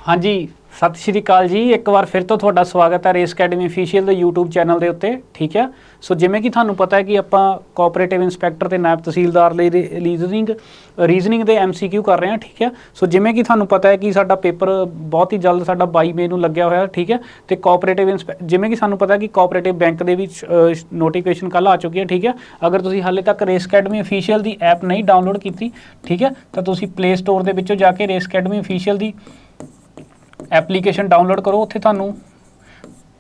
हाँ जी, सत श्री अकाल जी। एक बार फिर तो थोड़ा स्वागत है रेस अकैडमी ऑफिशियल ਦੇ YouTube ਚੈਨਲ ਦੇ ਉੱਤੇ। ਠੀਕ ਹੈ, ਸੋ ਜਿਵੇਂ ਕਿ ਤੁਹਾਨੂੰ ਪਤਾ ਹੈ ਕਿ ਆਪਾਂ ਕੋਆਪਰੇਟਿਵ ਇੰਸਪੈਕਟਰ ਤੇ ਨਾਇਬ ਤਹਿਸੀਲਦਾਰ ਲਈ ਰੀਜ਼ਨਿੰਗ ਦੇ MCQ ਕਰ ਰਹੇ ਹਾਂ। ਠੀਕ ਹੈ, ਸੋ ਜਿਵੇਂ ਕਿ ਤੁਹਾਨੂੰ ਪਤਾ ਹੈ ਕਿ ਸਾਡਾ ਪੇਪਰ ਬਹੁਤ ਹੀ ਜਲਦ ਸਾਡਾ 22 ਮਈ ਨੂੰ ਲੱਗਿਆ ਹੋਇਆ। ਠੀਕ ਹੈ, ਤੇ ਕੋਆਪਰੇਟਿਵ ਜਿਵੇਂ ਕਿ ਸਾਨੂੰ ਪਤਾ ਹੈ ਕਿ ਕੋਆਪਰੇਟਿਵ ਬੈਂਕ ਦੇ ਵਿੱਚ ਨੋਟੀਫਿਕੇਸ਼ਨ ਕੱਲ੍ਹ ਆ ਚੁੱਕੀ ਹੈ। ਠੀਕ ਹੈ, ਅਗਰ ਤੁਸੀਂ ਹਾਲੇ ਤੱਕ ਰੇਸ ਅਕੈਡਮੀ ऑफिशियल ਦੀ ਐਪ ਨਹੀਂ ਡਾਊਨਲੋਡ ਕੀਤੀ, ਠੀਕ ਹੈ, ਤਾਂ ਤੁਸੀਂ ਪਲੇ ਸਟੋਰ ਦੇ ਵਿੱਚੋਂ ਜਾ ਕੇ ਰੇਸ ਅਕੈਡਮੀ ऑफिशियल ਦੀ ਐਪਲੀਕੇਸ਼ਨ डाउनलोड करो। उत्थे थानू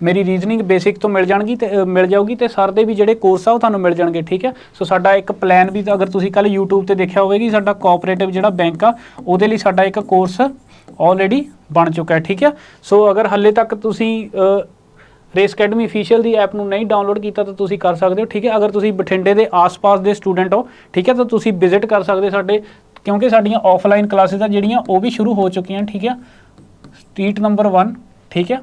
मेरी रीजनिंग बेसिक तो मिल जाऊगी तो सर दे भी जिहड़े कोर्स आ वो थानू मिल जाणगे। ठीक है, सो साडा एक प्लान भी अगर तुसीं कल यूट्यूब ते देखिया होवे कि साडा कोआपरेटिव जिहड़ा बैंक आ उहदे लई साडा एक कोर्स ऑलरेडी बन चुका है। ठीक है, सो अगर हाले तक तुसीं रेस अकैडमी ऑफिशियल दी ऐप नू नहीं डाउनलोड कीता तो तुसीं कर सकदे हो। ठीक है, अगर तुसीं बठिंडे दे आस-पास दे स्टूडेंट हो, ठीक है, तो तुसीं विजिट कर सकदे साडे, क्योंकि साडीआं ऑफलाइन क्लासेस आ जिहड़ियां वो भी शुरू हो चुकीआं। ठीक है, स्ट्रीट नंबर 1, ठीक है,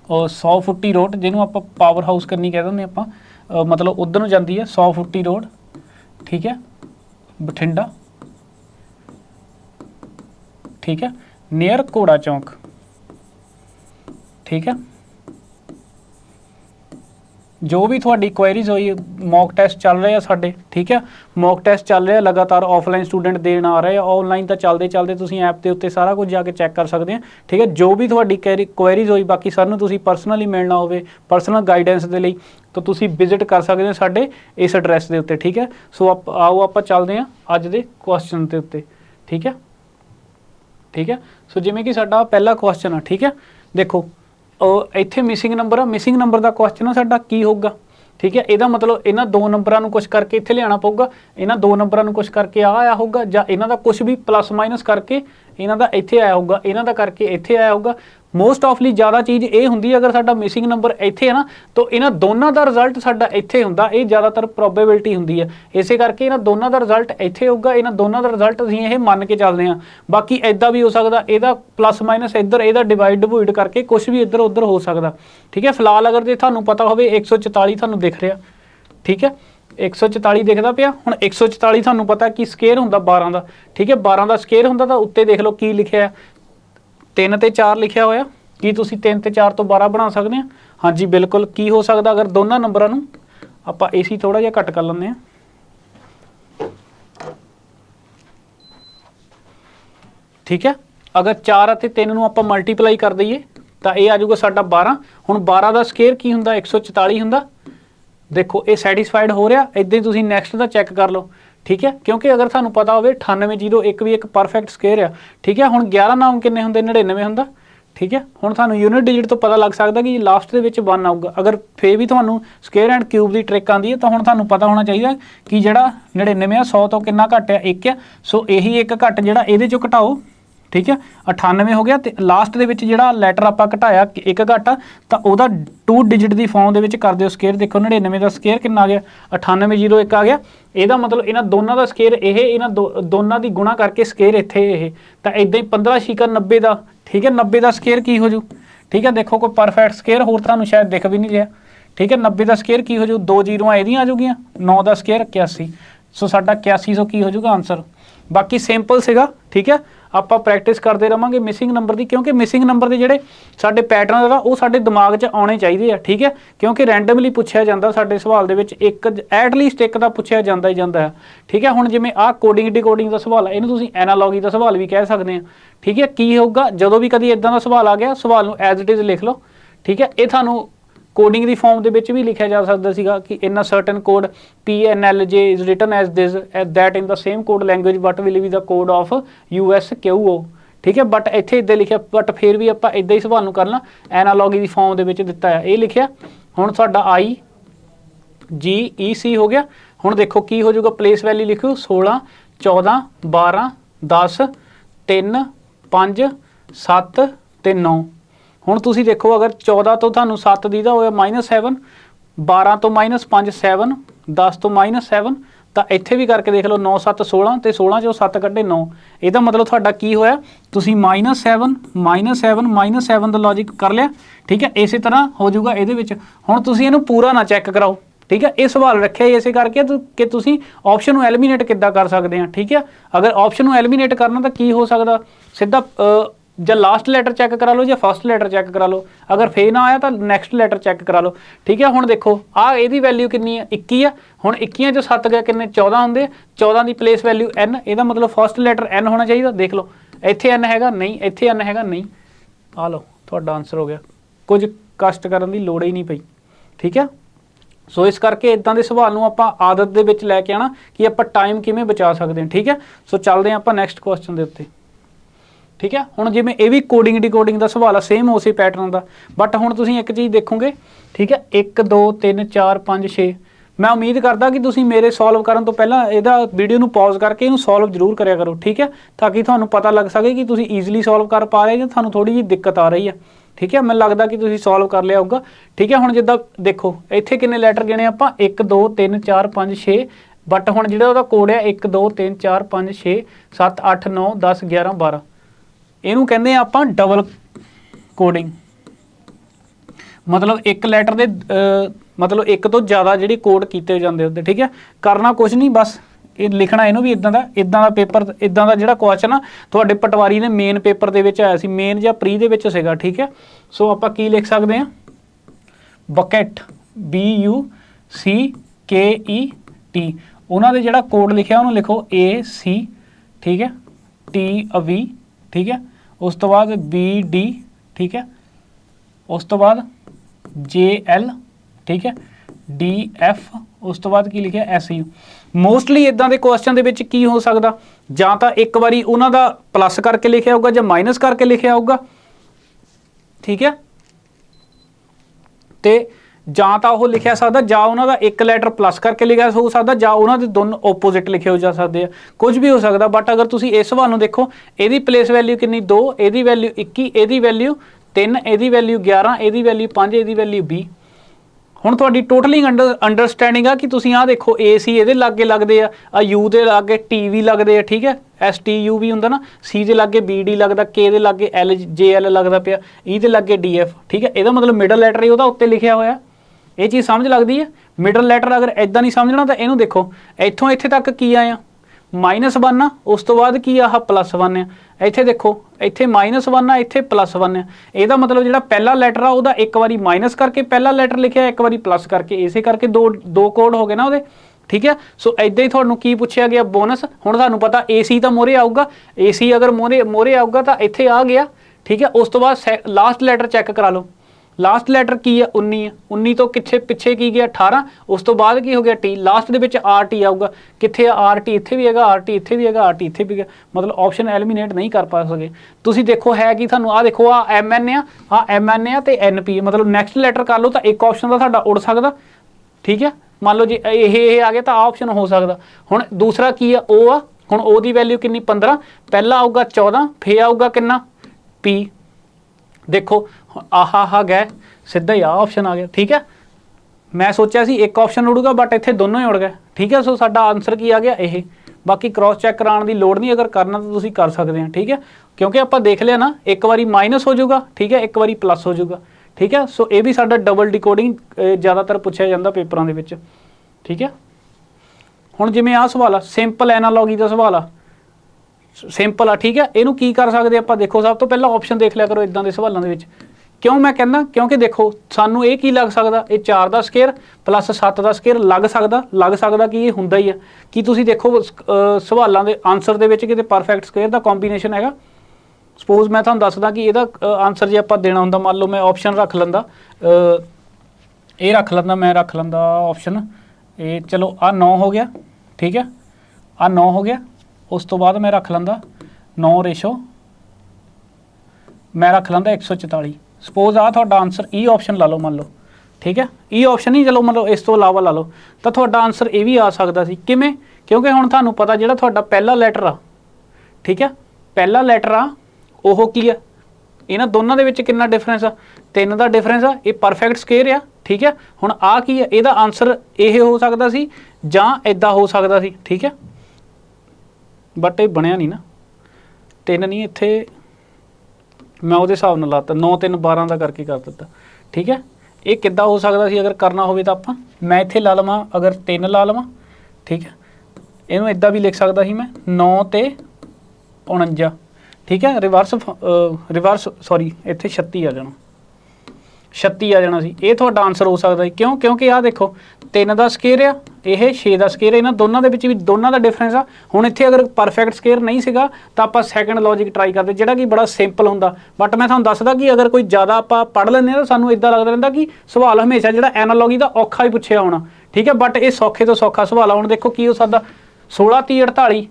और 100 फुट्टी रोड जिन्होंने आप पावर हाउस करनी कह दें आप, मतलब उधर जाती है 100 फुट्टी रोड। ठीक है, बठिंडा। ठीक है, नियर घोड़ा चौंक। ठीक है, जो भी थोड़ी क्वेरीज हुई, मॉक टेस्ट चल रहे हैं साडे। ठीक है, मॉक टेस्ट चल रहे हैं लगातार, ऑफलाइन स्टूडेंट देन आ रहे हैं, ऑनलाइन तो चलते चलते तुसीं ऐप के उत्ते सारा कुछ जाके चैक कर सकते हैं। ठीक है, जो भी थोड़ी क्वेरीज हुई, बाकी सर नूं तुसीं परसनली मिलना होवे, परसनल गाइडेंस दे लई तो तुसीं विजिट कर सकते हैं साडे इस एड्रैस के उत्ते। ठीक है, सो आओ आपां चलदे हां अज दे क्वेश्चन के उत्ते। ठीक है, ठीक है, सो जिवें कि साडा पहला क्वेश्चन है। ठीक है, देखो इत्थे मिसिंग नंबर आ, मिसिंग नंबर का क्वेश्चन आ साडा की होगा। ठीक है, ਇਹਦਾ मतलब इन्हां दो नंबरां नूं कुछ करके इत्थे लियाना पऊगा, इन्हां दो नंबरां नूं कुछ करके आया होगा, जां इन्हां दा कुछ भी प्लस माइनस करके इन्हां दा इत्थे आया होगा, इन्हां दा करके इत्थे आया होगा। मोस्ट ऑफली ज़्यादा चीज़ ये हुंदी अगर साडा मिसिंग नंबर इत्थे है ना तो इन्हां दोनों का रिजल्ट साडा इत्थे हुंदा, ये ज़्यादातर प्रोबेबिलिटी हुंदी है। इसे करके इन्हां दोनों का रिजल्ट इत्थे होगा, इन्हां दोनों का रिजल्ट असीं ये मन के चलदे हां। बाकी इदां भी हो सकदा, इहदा प्लस माइनस इधर, इहदा डिवाइड डिवूड करके कुछ भी इधर उधर हो सकदा। ठीक है, फिलहाल अगर जे तुहानूं पता होवे 144 तुहानूं दिख रहा। ठीक है, 144 दिखता पिया। हुण 144 तुहानूं पता कि स्केयर हुंदा 12 का। ठीक है, 12 का स्केयर हुंदा तो उत्ते देख लो की लिखिया है, 3 ते 4 लिखिया होया। की तुसीं 3 ते 4 तो 12 बना सकते हैं? हाँ जी बिल्कुल। की हो सकता अगर दोनों नंबरां नूं आपां AC थोड़ा जिहा घट कर लैंदे हां। ठीक है, अगर 4 और 3 नूं आपां मल्टीप्लाई कर दईए तो यह आ जाऊगा साडा 12। हुण 12 का स्केयर की हुंदा 144 हुंदा। देखो ये सैटिस्फाइड हो रहा, इदां ही तुसीं नैक्सट का चैक कर लो। ठीक है, क्योंकि अगर तुहानूं पता होवे 9801 भी एक परफेक्ट स्केयर है। ठीक है, हुण 11 नाम किन्ने हुंदे? 99 हुंदा। ठीक है, हुण तुहानूं यूनिट डिजिट तो पता लग सकता कि लास्ट दे विच 1 आऊगा। अगर फिर भी तुहानूं स्केयर एंड क्यूब की ट्रिक आंदी है तो हुण तुहानूं पता होना चाहिए कि जिहड़ा 99 आ 100 तो कितना घट है? 1 है। सो यही एक घट जिहड़ा इहदे चों घटाओ। ठीक है, 98 हो गया तो लास्ट दे विच जिहड़ा लैटर आपां घटाया एक घट आ तो उहदा 2 डिजिट की फॉर्म दे विच कर दिओ स्केयर। देखो 99 का स्केयर कितना आ गया? 9801 आ गया। ਇਹਦਾ मतलब इन्हां दोनों का स्केयर इन्हां दोनों की गुणा करके स्केयर इत्थे तो इदां ही 15 छिका 90 का। ठीक है, 90 का स्केयर की हो जू? ठीक है, देखो कोई परफेक्ट स्केयर होर तुहानूं शायद दिख भी नहीं रहा। ठीक है, 90 का स्केयर की हो जू? 2 जीरोआं इहदियां आ जूगियां। 9 का स्केयर 81। सो साडा 8100 की हो जूगा आंसर। बाकी सिंपल सीगा। ठीक है, ਆਪਾਂ प्रैक्टिस करते रहेंगे मिसिंग नंबर की, क्योंकि मिसिंग नंबर के जोड़े साडे पैटर्न वो साडे दिमाग च आने चाहिए। ठीक है, क्योंकि रैंडमली पूछा जाता साडे सवाल दे विच एक एटलीस्ट एक दा पूछा जाता ही जाता है। ठीक है, हुण जिवें आ कोडिंग डिकोडिंग का सवाल है, इहनूं तुसीं एनालॉगी का सवाल भी कह सकते हैं। ठीक है, की होगा जदों भी कभी इदां दा सवाल आ गया, सवाल नूं एज इट इज़ लिख लो। ठीक है, ये तुहानूं कोडिंग की फॉर्म के विच भी लिखा जा सकता सीगा कि in a certain code PNLJ is written as this that in the same code language but will be the code of USQO। ठीक है, बट इत्थे इदां लिखिया, बट फिर भी आपां इदां ही सवाल नूं करना। एनालॉगी की फॉर्म के विच दिता है, ये लिखिया। हुण साडा IGEC हो गया। हुण देखो की हो जाऊगा? प्लेस वैल्यू लिखो 16 14 12 10 3 5 7 ते 9। हुण तुसीं देखो अगर 14 तो तुहानूं 7 दीदा होया -7, 12 तो -5 7, 10 तो -7 तो इत्थे भी करके देख लो 9 7 16 तो 16 चों 7 कड्ढे 9। ਇਹਦਾ मतलब तुहाडा की होया? तुसीं -7 -7 ਦਾ लॉजिक कर लिया। ठीक है, इस तरह हो जाऊगा ਇਹਦੇ ਵਿੱਚ। हुण तुसीं ਇਹਨੂੰ पूरा ना चैक कराओ। ठीक है, ये सवाल रखे इसे करके कि तुसीं ऑप्शन नूं एलिमीनेट किद्दां कर सकते हैं। ठीक है, अगर ऑप्शन नूं एलिमीनेट करना तो की हो सकता? सीधा ਜਾਂ ਲਾਸਟ ਲੈਟਰ ਚੈੱਕ ਕਰਾ ਲਓ ਜਾਂ ਫਸਟ ਲੈਟਰ ਚੈੱਕ ਕਰਾ ਲਓ, अगर ਫੇ ना आया तो नैक्सट ਲੈਟਰ ਚੈੱਕ ਕਰਾ ਲਓ। ठीक है, ਹੁਣ देखो आ ਇਹਦੀ वैल्यू कितनी है 21 ਆ, ਹੁਣ 21 ਚੋਂ 7 गए किन्ने 14 ਹੁੰਦੇ, 14 ਦੀ प्लेस वैल्यू n, ਇਹਦਾ मतलब फस्ट ਲੈਟਰ n होना चाहिए। देख लो ਇੱਥੇ n हैगा नहीं, ਇੱਥੇ n हैगा नहीं, आ लो ਤੁਹਾਡਾ आंसर हो गया, कुछ कष्ट ਕਰਨ ਦੀ ਲੋੜ ही नहीं पई। ठीक है, सो इस करके इदां दे सवाल नूं आपां आदत दे विच लैके आना कि आपां टाइम किवें बचा सकते हैं। ठीक है, सो चलते हैं आपां नैक्सट क्वेश्चन दे उत्ते। ठीक है, हुण जिवें ये भी कोडिंग डिकोडिंग का सवाल है सेम उसी पैटर्न का, बट हुण तुसीं एक चीज़ देखोगे। ठीक है, 1 2 3 4 5 6, मैं उम्मीद करदा कि तुसीं मेरे सॉल्व करन तो पहलां इहदा वीडियो नूं पॉज करके इहनूं सॉल्व जरूर करिया करो। ठीक है, ताकि तुहानूं पता लग सके कि तुसीं ईजिली सॉल्व कर पा रहे जां तुहानूं थोड़ी जी दिक्कत आ रही है। ठीक है, मैनूं लगदा कि तुसीं सॉल्व कर लिया होगा। ठीक है, हुण जिद्दां देखो इत्थे किन्ने लैटर गिणे आपां 1 2 3 4 5 6, बट हुण जिहड़ा उहदा कोड है 1 2 3 4 5 6 7 8 9 10 11 12, ਇਹਨੂੰ ਕਹਿੰਦੇ ਆ ਆਪਾਂ ਡਬਲ ਕੋਡਿੰਗ। मतलब एक लैटर दे मतलब एक तो ज़्यादा जिहड़े कोड कीते जांदे हुंदे। ठीक है, करना कुछ नहीं, बस ये लिखना इहनूं भी इदां दा पेपर इदां दा जिहड़ा क्वेश्चन आ तुहाडे पटवारी ने मेन पेपर दे विच आया सी, मेन जां प्री दे विच सीगा। ठीक है, सो आपां की लिख सकदे हां, बकेट BUCKET, उन्हां दे जिहड़ा कोड लिखिया उहनूं लिखो AC। ठीक है, TV। ठीक है, उस तो बाद BD। ठीक है, उस तो बाद JL। ठीक है, DF, उस तो बाद की लिखिया SU। मोस्टली इदां दे क्वेश्चन दे विच की हो सकदा, जां तां एक बारी उन्हां दा प्लस करके लिखिया होगा जां माइनस करके लिखिया होगा। ठीक है, ते जां तां ओह लिखिया सकदा, जां उन्हां दा एक लैटर प्लस करके लिखिया हो सकदा, जां उन्हां दे दोनों ओपोजिट लिखे हो जा सकदे आ, कुछ भी हो सकदा। बट अगर तुसीं इस सवाल नूं देखो, इहदी प्लेस वैल्यू कितनी 2, इहदी वैल्यू 21, इहदी वैल्यू 3, इहदी वैल्यू 11, इहदी वैल्यू 5, इहदी वैल्यू 20। हुण तुहाडी टोटलिंग अंडरस्टैंडिंग आ कि तुसीं आ देखो AC इहदे लागे लगदे आ, U दे लागे TV लगदे आ। ठीक है, STU भी हुंदा ना, C दे लागे BD लगदा, K दे लागे JL लगदा पिया, E दे लागे DF। ठीक है, इहदा मतलब मिडल लैटर ही उहदा उत्ते लिखिया होया। ये चीज़ समझ लगदी है। मिडल लैटर अगर इदां नहीं समझना तो इहनूं देखो, इत्थों इत्थे तक की आया -1 आ, उस तो बाद की आह +1 आ, इत्थे देखो इत्थे -1 आ, इत्थे +1 आ। इहदा मतलब जिहड़ा पहला लैटर आ उहदा एक बारी माइनस करके पहला लैटर लिखिया, एक बारी प्लस करके, इसे करके दो कोड हो गए ना उहदे। ठीक है, सो इदां ही तुहानूं की पुछया गया बोनस। हुण तुहानूं पता AC तो मोहरे आऊगा, AC अगर मोहरे आऊगा तो इत्थे आ गया। ठीक है, उस तो बाद लास्ट लैटर चैक करा लो, लास्ट लैटर की है 19 है, 19 तो पिछे की गया 18, उस तो बाद की हो गया T, लास्ट दे विच RT आऊगा, कित्थे RT इत्थे भी हैगा, RT इत्थे भी हैगा, RT इत्थे भी है, मतलब ऑप्शन एलिमिनेट नहीं कर पा सके। तुसीं देखो है कि तुहानूं आ देखो आ MN आ MN आ ते NP, मतलब नैक्सट लैटर कर लो तो एक ऑप्शन का तुहाडा उड़ सकदा। ठीक है, मान लो जी ये आ गया तो आ ऑप्शन हो सकदा। हुण दूसरा की है O आ, हुण O दी वैल्यू कितनी 15, पहला आऊगा 14, फिर आऊगा कितना P। देखो आहा गए सीधा ही आ ऑप्शन आ गया। ठीक है, मैं सोचा सी एक ऑप्शन उड़ूगा बट इत्थे दोनों ही उड़ गए। ठीक है, सो साडा आंसर की आ गया ये। बाकी क्रॉस चैक कराने की लोड़ नहीं, अगर करना तो तुसीं कर सकते हैं। ठीक है, क्योंकि आपां देख लिया ना, एक बारी माइनस हो जाऊगा। ठीक है, एक बारी प्लस हो जाऊगा। ठीक है, सो ये भी साडा डबल डिकोडिंग ज़्यादातर पूछा जाता पेपरों के विच। ठीक है, हुण जिवें आ सवाल आ सिंपल एनालॉगी का सवाल आ, सिंपल आ। ठीक है, इहनूं की कर सकते आपां, देखो सब तो पहला ऑप्शन देख लिया करो इदां दे सवालों दे विच। क्यों मैं कहना, क्योंकि देखो सानू ये की लग सकता, ये 4 का स्केयर प्लस 7 का स्केयर लग सकता कि ये हुंदा ही है। कि तुसीं देखो सवालों के आंसर दे विच किते परफेक्ट स्केयर का कॉम्बीनेशन हैगा। सपोज मैं तुहानूं दसदा कि इहदा आंसर जे आपां देना हुंदा, मान लो मैं ऑप्शन रख लैंदा, ये रख लैंदा, मैं रख लैंदा ऑप्शन ये, चलो आ 9 हो गया। ठीक है, आ 9 हो गया, उस तो बाद मैं रख लैंदा 9 मैं रख लैंदा 144। सपोज आ तुहाडा आंसर ई ऑप्शन ला लो, मान लो। ठीक है, ई ऑप्शन ही चलो मतलब इस तो इलावा ला लो, तो तुहाडा आंसर ये भी आ सकता सी। किवें, क्योंकि हुण तुहानूं पता जिहड़ा तुहाडा पहला लैटर आ, ठीक है, पहला लैटर आ ओह की आ, इन्हां दोनों दे विच कितना डिफरेंस आ, 3 का डिफरेंस आ, ये परफेक्ट स्केयर आ। ठीक है, हुण आ की है, इहदा आंसर ये हो सकता सी जां इदां हो सकता सी। ठीक है, बट ये बनया नहीं ना, 3 नहीं, इत्थे मैं उहदे हिसाब नाल लाता 9 3 12 का करके कर दिता। ठीक है, ये किद्दां हो सकता सी, अगर करना होवे तां आपां मैं इत्थे ला लवां, अगर 3 ला लवां। ठीक है, इहनूं इदां भी लिख सकदा सी मैं 9 ते 49। ठीक है। रिवर्स सॉरी इत्थे 36 आ जाना, 36 आ जाना सी। ये तुहाडा आंसर हो सकदा है। क्यों? क्योंकि आ देखो 3 ਦਾ ਸਕੇਅਰ ਆ, ਇਹ 6 ਦਾ ਸਕੇਅਰ, ਇਹਨਾਂ ਦੋਨਾਂ ਦੇ ਵਿੱਚ ਵੀ ਦੋਨਾਂ ਦਾ ਡਿਫਰੈਂਸ ਆ। ਹੁਣ ਇੱਥੇ ਅਗਰ ਪਰਫੈਕਟ ਸਕੇਅਰ ਨਹੀਂ ਸੀਗਾ ਤਾਂ ਆਪਾਂ ਸੈਕੰਡ ਲੌਜਿਕ ਟਰਾਈ ਕਰਦੇ, ਜਿਹੜਾ ਕਿ ਬੜਾ ਸਿੰਪਲ ਹੁੰਦਾ। ਬਟ ਮੈਂ ਤੁਹਾਨੂੰ ਦੱਸਦਾ ਕਿ ਅਗਰ ਕੋਈ ਜ਼ਿਆਦਾ ਆਪਾਂ ਪੜ੍ਹ ਲੈਂਦੇ ਹਾਂ ਤਾਂ ਸਾਨੂੰ ਇੱਦਾਂ ਲੱਗਦਾ ਰਹਿੰਦਾ ਕਿ ਸਵਾਲ ਹਮੇਸ਼ਾ ਜਿਹੜਾ ਐਨਾਲੋਗੀ ਦਾ ਔਖਾ ਹੀ ਪੁੱਛਿਆ ਹੋਣਾ, ਠੀਕ ਹੈ। ਬਟ ਇਹ ਸੌਖੇ ਤੋਂ ਸੌਖਾ ਸਵਾਲ ਆ। ਹੁਣ ਦੇਖੋ ਕੀ ਹੋ ਸਕਦਾ, 16 30 48,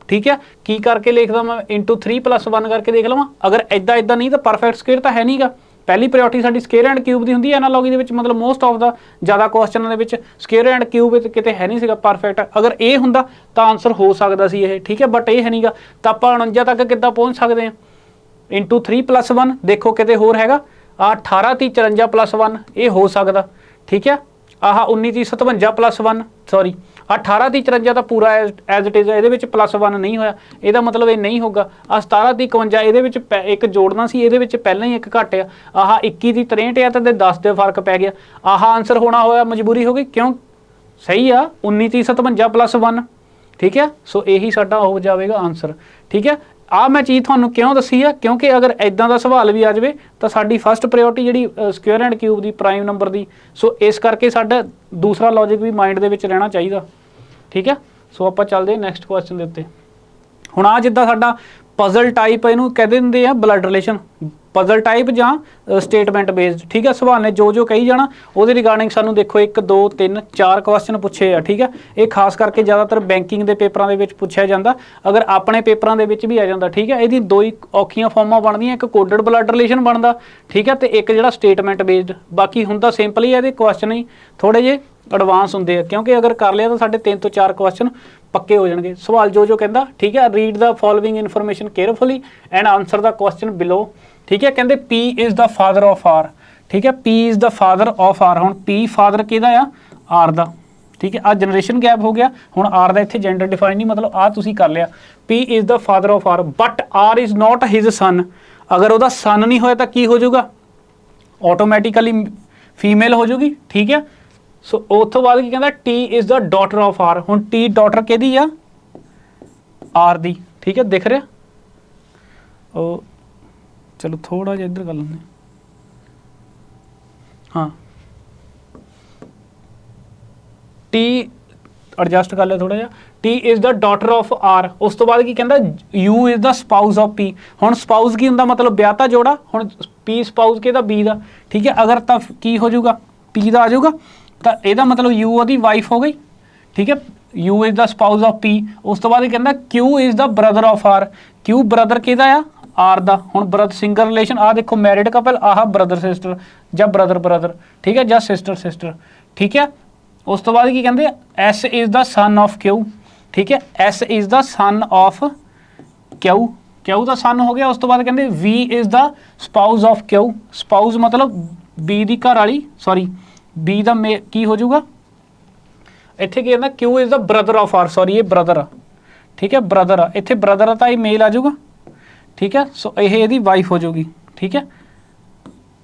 ठीक है। की करके लिखदा मैं इंटू 3 + 1 करके देख लवां। अगर इदा इदा नहीं तो परफेक्ट स्केयर तो है नहीं गा। पहली priority sari square and cube की होंदी है एनालॉजी दे विच, मतलब मोस्ट ऑफ द ज़्यादा question they which square and cube किते है नहीं सीगा परफेक्ट। अगर ये हुंदा तो आंसर हो सकदा सी ये, ठीक है। बट ये है नहीं गा, तो आपां 49 तक किद्दां पहुँच सकते हैं। इंटू 3 + 1 देखो किते होर हैगा, 18 30 54 + 1 ये हो सकदा, ठीक है। आह 19 30 57 + 1 सॉरी 18 30 54 तो पूरा एज इट इज़, ये +1 नहीं होया, ਇਹਦਾ मतलब ये नहीं होगा। आ 17 30 51 ये एक जोड़ना सी, ये पहले ही एक घट आ। आह 21 30 63 है तो 10 दे फर्क पै गया। आह आंसर होना होया मजबूरी हो गई, क्यों? सही आ 19 30 57 + 1, ठीक है। सो यही साडा हो जाएगा आंसर, ठीक है। आ मैं चीज़ तुहानूं क्यों दसी है, क्योंकि अगर इदां दा सवाल भी आ जाए तो साडी फस्ट प्रायोरिटी जिहड़ी स्क्वेयर एंड क्यूब की प्राइम नंबर की, सो इस करके साडा दूसरा लॉजिक भी माइंड दे विच रहना चाहिए, ठीक है। सो आपां चलदे नैक्सट क्वेश्चन दे उत्ते। हुण आ जिद्दां साडा पजल टाइप इहनूं कह दिंदे आ ब्लड रिलेशन, पजल टाइप जां स्टेटमेंट बेस्ड, ठीक है। सवाल ने जो कही जाना उहदे रिगार्डिंग सानूं देखो 1 2 3 4 क्वेश्चन पूछे आ, ठीक है। ये खास करके ज़्यादातर बैंकिंग के पेपरों के विच पूछा जाता, अगर अपने पेपरों के विच भी आ जाता, ठीक है। ये दो ही औखियां फॉर्मां बनदियां, एक कोडेड ब्लड रिलेशन बनता, ठीक है, तो एक जिहड़ा स्टेटमेंट बेस्ड। बाकी हुंदा सिंपल ही है, क्वेश्चन ही थोड़े जे एडवांस होंगे हैं, क्योंकि अगर कर लिया तो साढ़े 3 ਤੋਂ 4 क्वेश्चन पक्के हो जाएंगे। सवाल जो कहता, ठीक है, read the following information carefully and answer the question below, ठीक है। कहते P is the father of R, ठीक है। P is the father of R, हुण P फादर किहदा आ, आर दा, ठीक है। आ जनरेशन गैप हो गया, हुण आर दा इत्थे जेंडर डिफाइन नहीं, मतलब आ तुसीं कर लिया। P is the father of R but R is not his son. अगर उहदा सन नहीं होया तो की हो जाऊगा, ऑटोमैटिकली फीमेल हो जाऊगी, ठीक है। सो उस तो बाद की कहता T is the daughter of R, हुण T डॉटर किहदी आ, आर दी, ठीक है। दिख रहा ओ, चलो थोड़ा जिहा इधर कर लेंगे, हाँ T एडजस्ट कर लिया थोड़ा जिहा। T is the daughter of R, उस तो बाद की कहता U is the spouse of P। हुण स्पाउस की हुंदा मतलब ब्याहता जोड़ा, हुण P स्पाउस किहदा B दा, ठीक है। अगर तो की हो जाऊगा P दा आ जाऊगा, तो यदा मतलब U ओहदी वाइफ हो गई, ठीक है। U is the spouse of P। उस तो बाद कहता Q is the brother of R, Q brother किहदा आ, आर दा। हुण ब्रदर सिंगल रिलेशन, आ देखो married couple, ah brother sister या ब्रदर ब्रदर, ठीक है, या सिस्टर सिस्टर, ठीक है। उस तो बाद की कहते S is the son of Q, ठीक है। S is the son of Q, Q दा सन हो गया। उस तो बाद कहते V is the spouse of Q, spouse मतलब B दी घर वाली, सॉरी B दा की हो जाऊगा, इत्थे की कहना Q is the brother of R, sorry ये ब्रदर आ, ठीक है, ब्रदर आ, इत्थे ब्रदर आ तो ये मेल आ जाऊगा, ठीक है। सो ये वाइफ हो जाऊगी, ठीक है,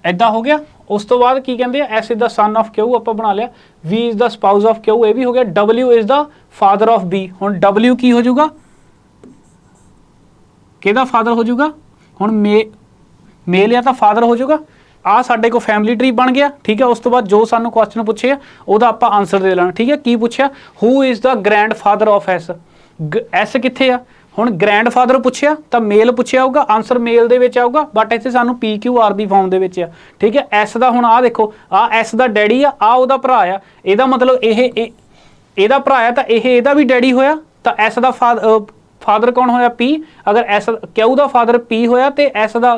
इदा हो गया। उस तो बाद की कहते हैं S is the son of Q आप बना लिया, V is the spouse of Q ये भी हो गया, W is the father of B, हुण W की हो जाऊगा, किहदा फादर हो जाऊगा, हुण मेल या तो फादर हो जाऊगा। आ साडे को फैमिली ट्री बन गया, ठीक है। उस तो बाद जो सानू क्वेश्चन पूछे उहदा आपां आंसर दे लेना, ठीक है। की पूछा, who is the grand father of S, S कित्थे आ, हुण ग्रैंड फादर पूछया तो मेल पूछया होगा, आंसर मेल दे विच आऊगा, बट इत्थे सानू PQR दी फॉर्म दे विच आ, ठीक है। S दा हुण आ देखो, आ S दा डैडी आ उहदा भरा आ, इहदा मतलब इहदा भरा आ तो इहदा भी डैडी होया, तो S दा फादर कौन होया, P। अगर S Q दा फादर P होया तो S दा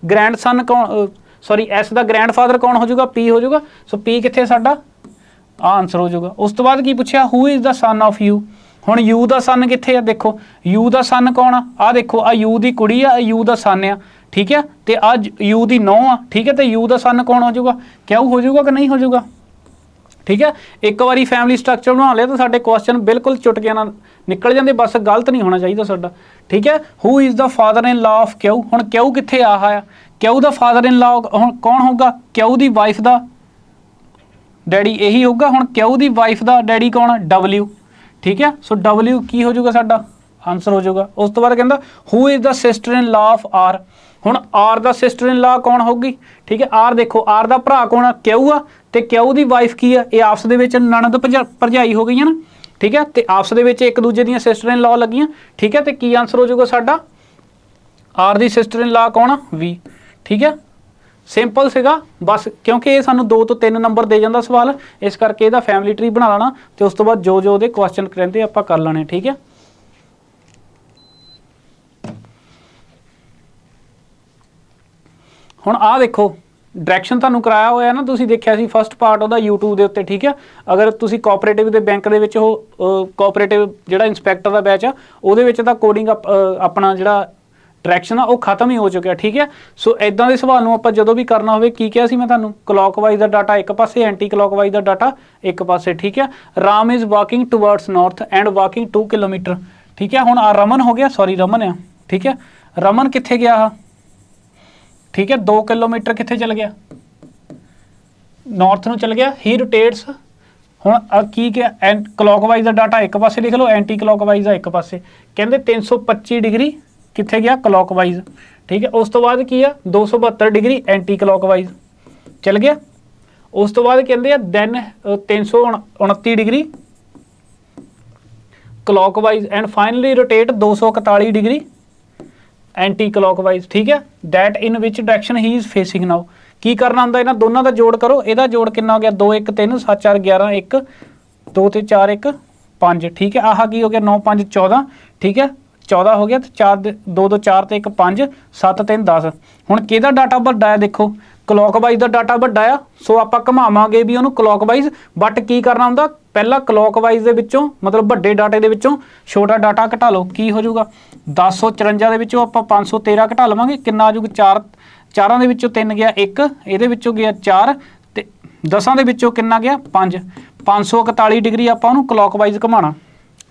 ग्रैंड सन कौन, सॉरी S दा ग्रैंड फादर कौन हो जाऊगा, P हो जाऊगा। सो P कित्थे साडा, आ आंसर हो जाऊगा। उस तो बाद की पूछा, who is the son of U, हुण U दा सन कित्थे आ, देखो U दा सन कौन आ देखो, आ U दी कुड़ी आ, U दा सन आ, ठीक है, तो आ U दी नौं आ, ठीक है। तो U दा सन कौन हो जाऊगा, Q हो जाऊगा कि नहीं हो जाऊगा, ठीक है। एक बारी फैमिली स्ट्रक्चर बना लिया तो साडे क्वेश्चन बिल्कुल चुटकियां नाल निकल जाते, बस गलत नहीं होना चाहिए साडा, ठीक है। Who is the father in law of Q, हुण Q कित्थे आ, Q दा फादर इन लॉ हुण कौन होगा, Q दी वाइफ दा डैडी यही होगा। हुण Q दी वाइफ दा डैडी कौन, W, ठीक है। सो W की हो जाऊगा साडा, ਆਨਸਰ ਹੋ ਜਾਊਗਾ। ਉਸ ਤੋਂ ਬਾਅਦ ਕਹਿੰਦਾ who is the sister in law of R. ਹੁਣ ਆਰ ਦਾ ਸਿਸਟਰ ਇਨ ਲਾ ਕੌਣ ਹੋਊਗੀ? ਠੀਕ ਹੈ, ਆਰ ਦੇਖੋ ਆਰ ਦਾ ਭਰਾ ਕੌਣ ਆ? ਕਿਊ ਆ, ਤੇ ਕਿਊ ਦੀ ਵਾਈਫ ਕੀ ਆ? ਇਹ ਆਪਸ ਦੇ ਵਿੱਚ ਨਣਦ ਭਰਜਾਈ ਹੋ ਗਈਆਂ ਨਾ। ਠੀਕ ਹੈ, ਤੇ ਆਪਸ ਦੇ ਵਿੱਚ ਇੱਕ ਦੂਜੇ ਦੀਆਂ ਸਿਸਟਰ ਇਨ ਲਾ ਲੱਗੀਆਂ। ਠੀਕ ਹੈ, ਤੇ ਕੀ ਆਨਸਰ ਹੋ ਜਾਊਗਾ ਸਾਡਾ? ਆਰ ਦੀ ਸਿਸਟਰ ਇਨ ਲਾ ਕੌਣ ਆ? ਵੀ। ਠੀਕ ਹੈ, ਸਿੰਪਲ ਸੀਗਾ ਬਸ, ਕਿਉਂਕਿ ਇਹ ਸਾਨੂੰ 2 ਤੋਂ 3 ਨੰਬਰ ਦੇ ਜਾਂਦਾ ਸਵਾਲ, ਇਸ ਕਰਕੇ ਇਹਦਾ ਫੈਮਿਲੀ ਟਰੀ ਬਣਾ ਲੈਣਾ ਤੇ ਉਸ ਤੋਂ ਬਾਅਦ ਜੋ ਉਹਦੇ ਕੁਐਸਚਨ ਰਹਿੰਦੇ ਆਪਾਂ ਕਰ ਲੈਣੇ। ਠੀਕ ਹੈ, ਹੁਣ ਆਹ ਦੇਖੋ ਡਾਇਰੈਕਸ਼ਨ ਤੁਹਾਨੂੰ ਕਰਾਇਆ ਹੋਇਆ ਨਾ, ਤੁਸੀਂ ਦੇਖਿਆ ਸੀ ਫਸਟ ਪਾਰਟ ਉਹਦਾ YouTube ਦੇ ਉੱਤੇ। ਠੀਕ ਹੈ, ਅਗਰ ਤੁਸੀਂ ਕੋਆਪਰੇਟਿਵ ਦੇ ਬੈਂਕ ਦੇ ਵਿੱਚ ਉਹ ਕੋਆਪਰੇਟਿਵ ਜਿਹੜਾ ਇੰਸਪੈਕਟਰ ਦਾ ਬੈਚ ਆ ਉਹਦੇ ਵਿੱਚ ਤਾਂ ਕੋਡਿੰਗ ਆਪਣਾ ਜਿਹੜਾ ਡਾਇਰੈਕਸ਼ਨ ਆ ਉਹ ਖਤਮ ਹੀ ਹੋ ਚੁੱਕਿਆ। ਠੀਕ ਹੈ, ਸੋ ਇਦਾਂ ਦੇ ਸਵਾਲ ਨੂੰ ਆਪਾਂ ਜਦੋਂ ਵੀ ਕਰਨਾ ਹੋਵੇ, ਕੀ ਕਿਹਾ ਸੀ ਮੈਂ ਤੁਹਾਨੂੰ? ਕਲੌਕਵਾਈਜ਼ ਦਾ ਡਾਟਾ ਇੱਕ ਪਾਸੇ, ਐਂਟੀ ਕਲੌਕਵਾਈਜ਼ ਦਾ ਡਾਟਾ ਇੱਕ ਪਾਸੇ। ਠੀਕ ਹੈ, Ram is walking towards north and walking 2 kilometre. ਠੀਕ ਹੈ, ਹੁਣ ਆ ਰਮਨ ਹੋ ਗਿਆ, ਸੌਰੀ ਰਮਨ ਆ। ਠੀਕ ਹੈ, ਰਮਨ ਕਿੱਥੇ ਗਿਆ ਆ? ਠੀਕ ਹੈ, 2 ਕਿਲੋਮੀਟਰ ਕਿੱਥੇ ਚਲ ਗਿਆ? ਨਾਰਥ ਨੂੰ ਚਲ ਗਿਆ। ਹੀ ਰੋਟੇਟਸ, ਹੁਣ ਕੀ ਕਿਹਾ? ਕਲੌਕਵਾਈਜ਼ ਦਾ ਡਾਟਾ ਇੱਕ ਪਾਸੇ ਲਿਖ ਲਓ, ਐਂਟੀ ਕਲੌਕਵਾਈਜ਼ ਦਾ ਇੱਕ ਪਾਸੇ। ਕਹਿੰਦੇ 325 ਡਿਗਰੀ ਕਿੱਥੇ ਗਿਆ? ਕਲੌਕਵਾਈਜ਼। ਠੀਕ ਹੈ, ਉਸ ਤੋਂ ਬਾਅਦ ਕੀ ਆ? 272 ਡਿਗਰੀ ਐਂਟੀ ਕਲੌਕਵਾਈਜ਼ ਚਲ ਗਿਆ। ਉਸ ਤੋਂ ਬਾਅਦ ਕਹਿੰਦੇ ਆ then 329 degree clockwise and finally rotate 241 degree anti clockwise. ਠੀਕ ਹੈ, that in which direction he is facing now. ਕੀ ਕਰਨਾ ਹੁੰਦਾ? ਇਹਨਾਂ ਦੋਨਾਂ ਦਾ ਜੋੜ ਕਰੋ। ਇਹਦਾ ਜੋੜ ਕਿੰਨਾ ਹੋ ਗਿਆ? 2 1 3 7 4 11 1 2 ਤੇ 4 1 5। ਠੀਕ ਹੈ, ਆਹ ਕੀ ਹੋ ਗਿਆ? 9 5 14। ਠੀਕ ਹੈ, 14 ਹੋ ਗਿਆ, ਤੇ 4 2 2 4 ਤੇ 1 5 7 3 10। ਹੁਣ ਕਿਹਦਾ ਡਾਟਾ ਵੱਡਾ ਹੈ? ਦੇਖੋ ਕਲੌਕਵਾਈਜ਼ ਦਾ ਡਾਟਾ ਵੱਡਾ ਆ, ਸੋ ਆਪਾਂ ਘੁਮਾਵਾਂਗੇ ਵੀ ਉਹਨੂੰ ਕਲੌਕਵਾਈਜ਼। ਬਟ ਕੀ ਕਰਨਾ ਹੁੰਦਾ? ਪਹਿਲਾਂ ਕਲੌਕਵਾਈਜ਼ ਦੇ ਵਿੱਚੋਂ ਮਤਲਬ ਵੱਡੇ ਡਾਟੇ ਦੇ ਵਿੱਚੋਂ ਛੋਟਾ ਡਾਟਾ ਘਟਾ ਲਓ। ਕੀ ਹੋ ਜਾਊਗਾ? 1054 ਦੇ ਵਿੱਚੋਂ ਆਪਾਂ 513 ਘਟਾ ਲਵਾਂਗੇ। ਕਿੰਨਾ ਆ ਜਾਊਗਾ? 4 4 ਦੇ ਵਿੱਚੋਂ 3 ਗਿਆ 1, ਇਹਦੇ ਵਿੱਚੋਂ ਗਿਆ 4, ਤੇ 10 ਦੇ ਵਿੱਚੋਂ ਕਿੰਨਾ ਗਿਆ? 5। 541 ਡਿਗਰੀ ਆਪਾਂ ਉਹਨੂੰ ਕਲੌਕਵਾਈਜ਼ ਘੁਮਾਉਣਾ।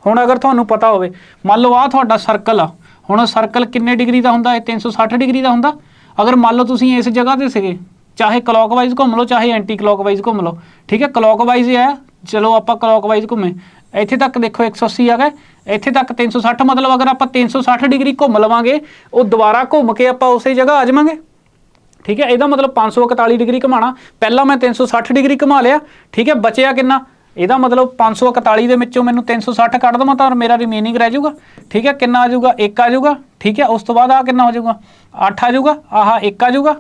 ਹੁਣ ਅਗਰ ਤੁਹਾਨੂੰ ਪਤਾ ਹੋਵੇ, ਮੰਨ ਲਓ ਆਹ ਤੁਹਾਡਾ ਸਰਕਲ ਆ, ਹੁਣ ਸਰਕਲ ਕਿੰਨੇ ਡਿਗਰੀ ਦਾ ਹੁੰਦਾ? ਇਹ 360 ਡਿਗਰੀ ਦਾ ਹੁੰਦਾ। ਅਗਰ ਮੰਨ ਲਓ ਤੁਸੀਂ ਇਸ ਜਗ੍ਹਾ ਤੇ ਸੀਗੇ, ਚਾਹੇ ਕਲੌਕਵਾਈਜ਼ ਘੁੰਮ ਲਓ ਚਾਹੇ ਐਂਟੀ ਕਲੌਕਵਾਈਜ਼ ਘੁੰਮ ਲਓ। ਠੀਕ ਹੈ, ਕਲੌਕਵਾਈਜ਼ ਹੈ, ਚਲੋ ਆਪਾਂ ਕਲੌਕਵਾਈਜ਼ ਘੁੰਮੇ, ਇੱਥੇ ਤੱਕ ਦੇਖੋ 180 ਆ ਗਏ, ਇੱਥੇ ਤੱਕ 360। ਮਤਲਬ ਅਗਰ ਆਪਾਂ 360 ਡਿਗਰੀ ਘੁੰਮ ਲਵਾਂਗੇ, ਉਹ ਦੁਬਾਰਾ ਘੁੰਮ ਕੇ ਆਪਾਂ ਉਸੇ ਜਗ੍ਹਾ ਆ ਜਾਵਾਂਗੇ। ਠੀਕ ਹੈ, ਇਹਦਾ ਮਤਲਬ 541 ਡਿਗਰੀ ਘੁਮਾਉਣਾ। ਪਹਿਲਾਂ ਮੈਂ 360 ਡਿਗਰੀ ਘੁਮਾ ਲਿਆ। ਠੀਕ ਹੈ, ਬਚਿਆ ਕਿੰਨਾ? ਇਹਦਾ ਮਤਲਬ 541 ਦੇ ਵਿੱਚੋਂ ਮੈਨੂੰ 360 ਕੱਢ ਦੇਵਾਂ ਤਾਂ ਮੇਰਾ ਰਿਮੇਨਿੰਗ ਰਹਿ ਜਾਊਗਾ। ਠੀਕ ਹੈ, ਕਿੰਨਾ ਆ ਜਾਊਗਾ? 1 ਆ ਜਾਊਗਾ। ਠੀਕ ਹੈ, ਉਸ ਤੋਂ ਬਾਅਦ ਆ ਕਿੰਨਾ ਹੋ ਜਾਊਗਾ? 8 ਆ ਜਾਊਗਾ। ਆਹ 1 ਆ ਜਾਊਗਾ,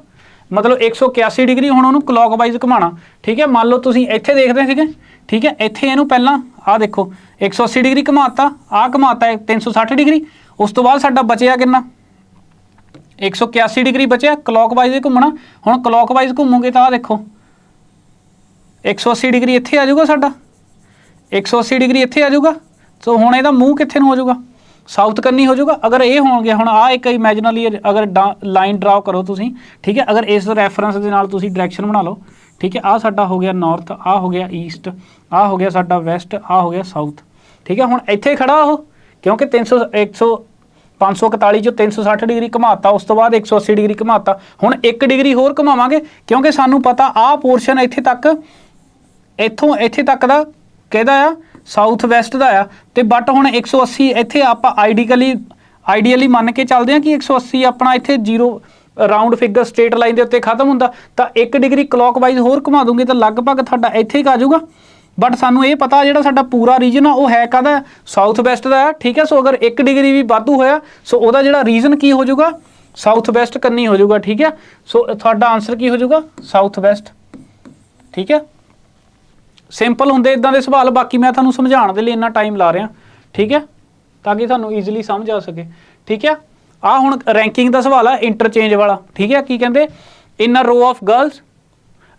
ਮਤਲਬ 181 ਡਿਗਰੀ ਹੁਣ ਉਹਨੂੰ ਕਲੌਕਵਾਈਜ਼ ਘੁਮਾਉਣਾ। ਠੀਕ ਹੈ, ਮੰਨ ਲਓ ਤੁਸੀਂ ਇੱਥੇ ਦੇਖਦੇ ਸੀਗੇ। ਠੀਕ ਹੈ, ਇੱਥੇ ਇਹਨੂੰ ਪਹਿਲਾਂ ਆਹ ਦੇਖੋ 180 ਡਿਗਰੀ ਘੁਮਾਤਾ, ਆਹ ਘੁਮਾਤਾ 360 ਡਿਗਰੀ। ਉਸ ਤੋਂ ਬਾਅਦ ਸਾਡਾ ਬਚਿਆ ਕਿੰਨਾ? 181 ਡਿਗਰੀ ਬਚਿਆ। ਕਲੌਕਵਾਈਜ਼ ਘੁੰਮਣਾ। ਹੁਣ ਕਲੌਕਵਾਈਜ਼ ਘੁੰਮੋਗੇ ਤਾਂ ਆਹ ਦੇਖੋ 180 ਡਿਗਰੀ ਇੱਥੇ ਆ ਜਾਊਗਾ ਸਾਡਾ, 180 ਡਿਗਰੀ ਇੱਥੇ ਆ ਜਾਊਗਾ। ਸੋ ਹੁਣ ਇਹਦਾ ਮੂੰਹ ਕਿੱਥੇ ਨੂੰ ਹੋ ਜਾਊਗਾ? ਸਾਊਥ ਕੰਨੀ ਹੋ ਜਾਊਗਾ। ਅਗਰ ਇਹ ਹੋਣਗੇ, ਹੁਣ ਆਹ ਇੱਕ ਇਮੈਜਨਲੀ ਅਗਰ ਲਾਈਨ ਡਰਾਅ ਕਰੋ ਤੁਸੀਂ। ਠੀਕ ਹੈ, ਅਗਰ ਇਸ ਰੈਫਰੈਂਸ ਦੇ ਨਾਲ ਤੁਸੀਂ ਡਾਇਰੈਕਸ਼ਨ ਬਣਾ ਲਓ। ਠੀਕ ਹੈ, ਆਹ ਸਾਡਾ ਹੋ ਗਿਆ ਨਾਰਥ, ਆਹ ਹੋ ਗਿਆ ਈਸਟ, ਆਹ ਹੋ ਗਿਆ ਸਾਡਾ ਵੈਸਟ, ਆਹ ਹੋ ਗਿਆ ਸਾਊਥ। ਠੀਕ ਹੈ, ਹੁਣ ਇੱਥੇ ਖੜਾ ਉਹ, ਕਿਉਂਕਿ 541 ਚੋਂ 360 ਡਿਗਰੀ ਘੁਮਾਤਾ, ਉਸ ਤੋਂ ਬਾਅਦ 180 ਡਿਗਰੀ ਘੁਮਾਤਾ। ਹੁਣ 1 ਡਿਗਰੀ ਹੋਰ ਘੁਮਾਵਾਂਗੇ, ਕਿਉਂਕਿ ਸਾਨੂੰ ਪਤਾ ਆਹ ਪੋਰਸ਼ਨ ਇੱਥੇ ਤੱਕ, ਇੱਥੋਂ ਇੱਥੇ ਤੱਕ ਦਾ ਕਿਹਦਾ ਆ? ਸਾਊਥ ਵੈਸਟ ਦਾ ਆ। ਤੇ ਬਟ ਹੁਣ 180 ਇੱਥੇ ਆਪਾਂ ਆਈਡੀਅਲੀ ਮੰਨ ਕੇ ਚੱਲਦੇ ਹਾਂ ਕਿ 180 ਆਪਣਾ ਇੱਥੇ 0 ਰਾਊਂਡ ਫਿਗਰ ਸਟ੍ਰੇਟ ਲਾਈਨ ਦੇ ਉੱਤੇ ਖਤਮ ਹੁੰਦਾ, ਤਾਂ 1 ਡਿਗਰੀ ਕਲੌਕਵਾਈਜ਼ ਹੋਰ ਘੁਮਾ ਦੂੰਗੇ ਤਾਂ ਲਗਭਗ ਤੁਹਾਡਾ ਇੱਥੇ ਹੀ ਆ ਜਾਊਗਾ। ਬਟ ਸਾਨੂੰ ਇਹ ਪਤਾ ਜਿਹੜਾ ਸਾਡਾ ਪੂਰਾ ਰੀਜਨ ਆ ਉਹ ਹੈ ਕਾਹਦਾ? ਸਾਊਥ ਵੈਸਟ ਦਾ ਹੈ। ਠੀਕ ਹੈ, ਸੋ ਅਗਰ 1 ਡਿਗਰੀ ਵੀ ਵਾਧੂ ਹੋਇਆ, ਸੋ ਉਹਦਾ ਜਿਹੜਾ ਰੀਜਨ ਕੀ ਹੋ ਜਾਊਗਾ? ਸਾਊਥ ਵੈਸਟ ਕੰਨੀ ਹੋ ਜਾਊਗਾ। ਠੀਕ ਹੈ, ਸੋ ਤੁਹਾਡਾ ਆਨਸਰ ਕੀ ਹੋ ਜਾਊਗਾ? South West. ਠੀਕ ਹੈ, ਸਿੰਪਲ ਹੁੰਦੇ ਇਦਾਂ ਦੇ ਸਵਾਲ। ਬਾਕੀ ਮੈਂ ਤੁਹਾਨੂੰ ਸਮਝਾਉਣ ਦੇ ਲਈ ਇੰਨਾ ਟਾਈਮ ਲਾ ਰਿਹਾ। ਠੀਕ ਹੈ, ਤਾਂ ਕਿ ਤੁਹਾਨੂੰ ਈਜ਼ੀਲੀ ਸਮਝ ਆ ਸਕੇ। ਠੀਕ ਹੈ, ਆਹ ਹੁਣ ਰੈਂਕਿੰਗ ਦਾ ਸਵਾਲ ਆ ਇੰਟਰਚੇਂਜ ਵਾਲਾ। ਠੀਕ ਹੈ, ਕੀ ਕਹਿੰਦੇ? ਇਨ ਅ ਰੋ of girls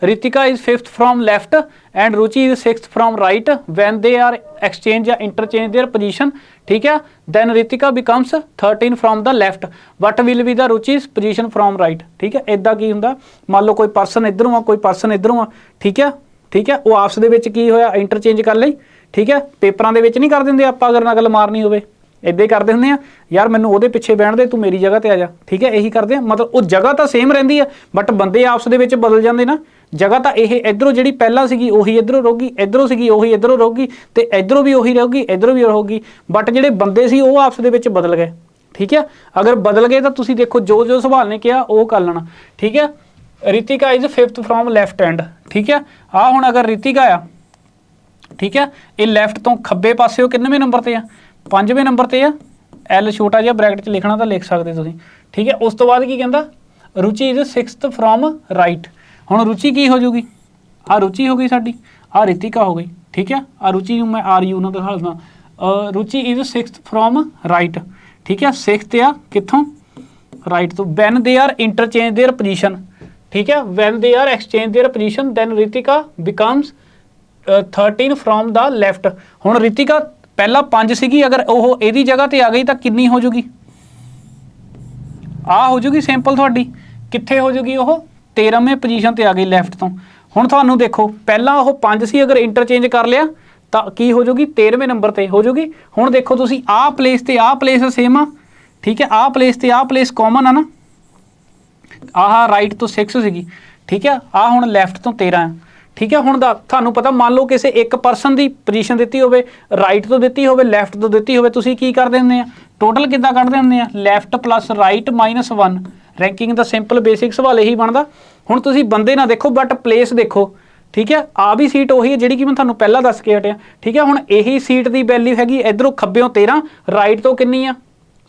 Ritika is 5th from left and Ruchi is 6th from right. When they are exchange or interchange their position, ठीक है, then Ritika becomes 13 from the left. What will be the Ruchi's position from right? ठीक है, इदा की हुंदा? मान लो कोई person इधरों आ, कोई पर्सन इधरों आ। ठीक है, ठीक है, वो आपस दे विच की होया? इंटरचेंज कर लई। ठीक है, पेपरां दे विच नहीं कर दिंदे आपां अगर नकल मारनी होवे, इदां ही करदे हुंदे आ, यार मैनूं ਉਹਦੇ ਪਿੱਛੇ ਬਹਿਣ ਦੇ, ਤੂੰ ਮੇਰੀ ਜਗ੍ਹਾ ਤੇ ਆ ਜਾ। ਠੀਕ ਹੈ, ਇਹੀ ਕਰਦੇ ਆ। ਮਤਲਬ ਉਹ ਜਗ੍ਹਾ ਤਾਂ ਸੇਮ ਰਹਿੰਦੀ ਆ, ਬਟ ਬੰਦੇ ਆਪਸ ਦੇ ਵਿੱਚ ਬਦਲ ਜਾਂਦੇ ਨਾ। जगह तो यह इधरों जी पहला सी उही इधरों रहूगी, इधरों सी उही इधरों रहूगी, तो इधरों भी उही रहूगी, इधरों भी रहूगी। बट जोड़े बंदे सी वो आपस दे बदल गए। ठीक है, अगर बदल गए तो तुसीं देखो जो जो सवाल ने कहा वो कर लेना। ठीक है, Ritika is 5th from left hand. ठीक है, आ हुण अगर रितिका आ, ठीक है, ये लैफ्ट तो खब्बे पासे किन्नवें नंबर पर आ, 5वें नंबर पर आ। एल छोटा जिहा ब्रैकेट च लिखना तो लिख सकते तुसीं। ठीक है, उस तो बाद की कहता रुचि इज 6th फ्रॉम राइट। हुण रुचि की हो जूगी, आ रुचि हो गई साडी, आ रितिका हो गई। ठीक है, आ रुचि मैं आर यू ना दिखा देना। Ruchi is 6th from right. ठीक है, 6th आ कित्थों, राइट तो। When they are interchange their position. ठीक है, when they are exchange their position then Ritika becomes 13 from the left. हुण रितिका पहला 5 सीगी, अगर वो इहदी जगह ते आ गई तो कितनी हो जूगी, आ हो जूगी सिंपल थोड़ी, कित्थे हो जूगी वो 13वें पोजीशन ते आ गई लैफ्ट तो। हुण तुहानूं देखो पहला वो 5 सी, अगर इंटरचेंज कर लिया तो की हो जूगी 13वें नंबर पर हो जूगी। हुण देखो तुसीं आ प्लेस ते आ प्लेस सेम आ। ठीक है, आ प्लेस ते आ प्लेस कॉमन आ ना, आह राइट तो 6 सीगी। ठीक है, आ हुण लैफ्ट तो 13 है। ठीक है, हुण तुहानूं पता मान लो किसी एक परसन की पोजीशन दी होवे, राइट तो दी होवे, लैफ्ट तो दी होवे, तुसीं की करदे हुंदे आ, टोटल किद्दां कढदे हुंदे आ, लैफ्ट प्लस राइट -1। रैंकिंग दा सिंपल बेसिक सवाल यही बनदा। हुण तुसीं बंदे ना देखो बट प्लेस देखो। ठीक है, आ भी सीट उही है जिहड़ी कि मैं तुहानूं पहला दस के हटिया। ठीक है, हुण यही सीट की वैल्यू हैगी इधरों खब्बेों 13, राइट तो कितनी आ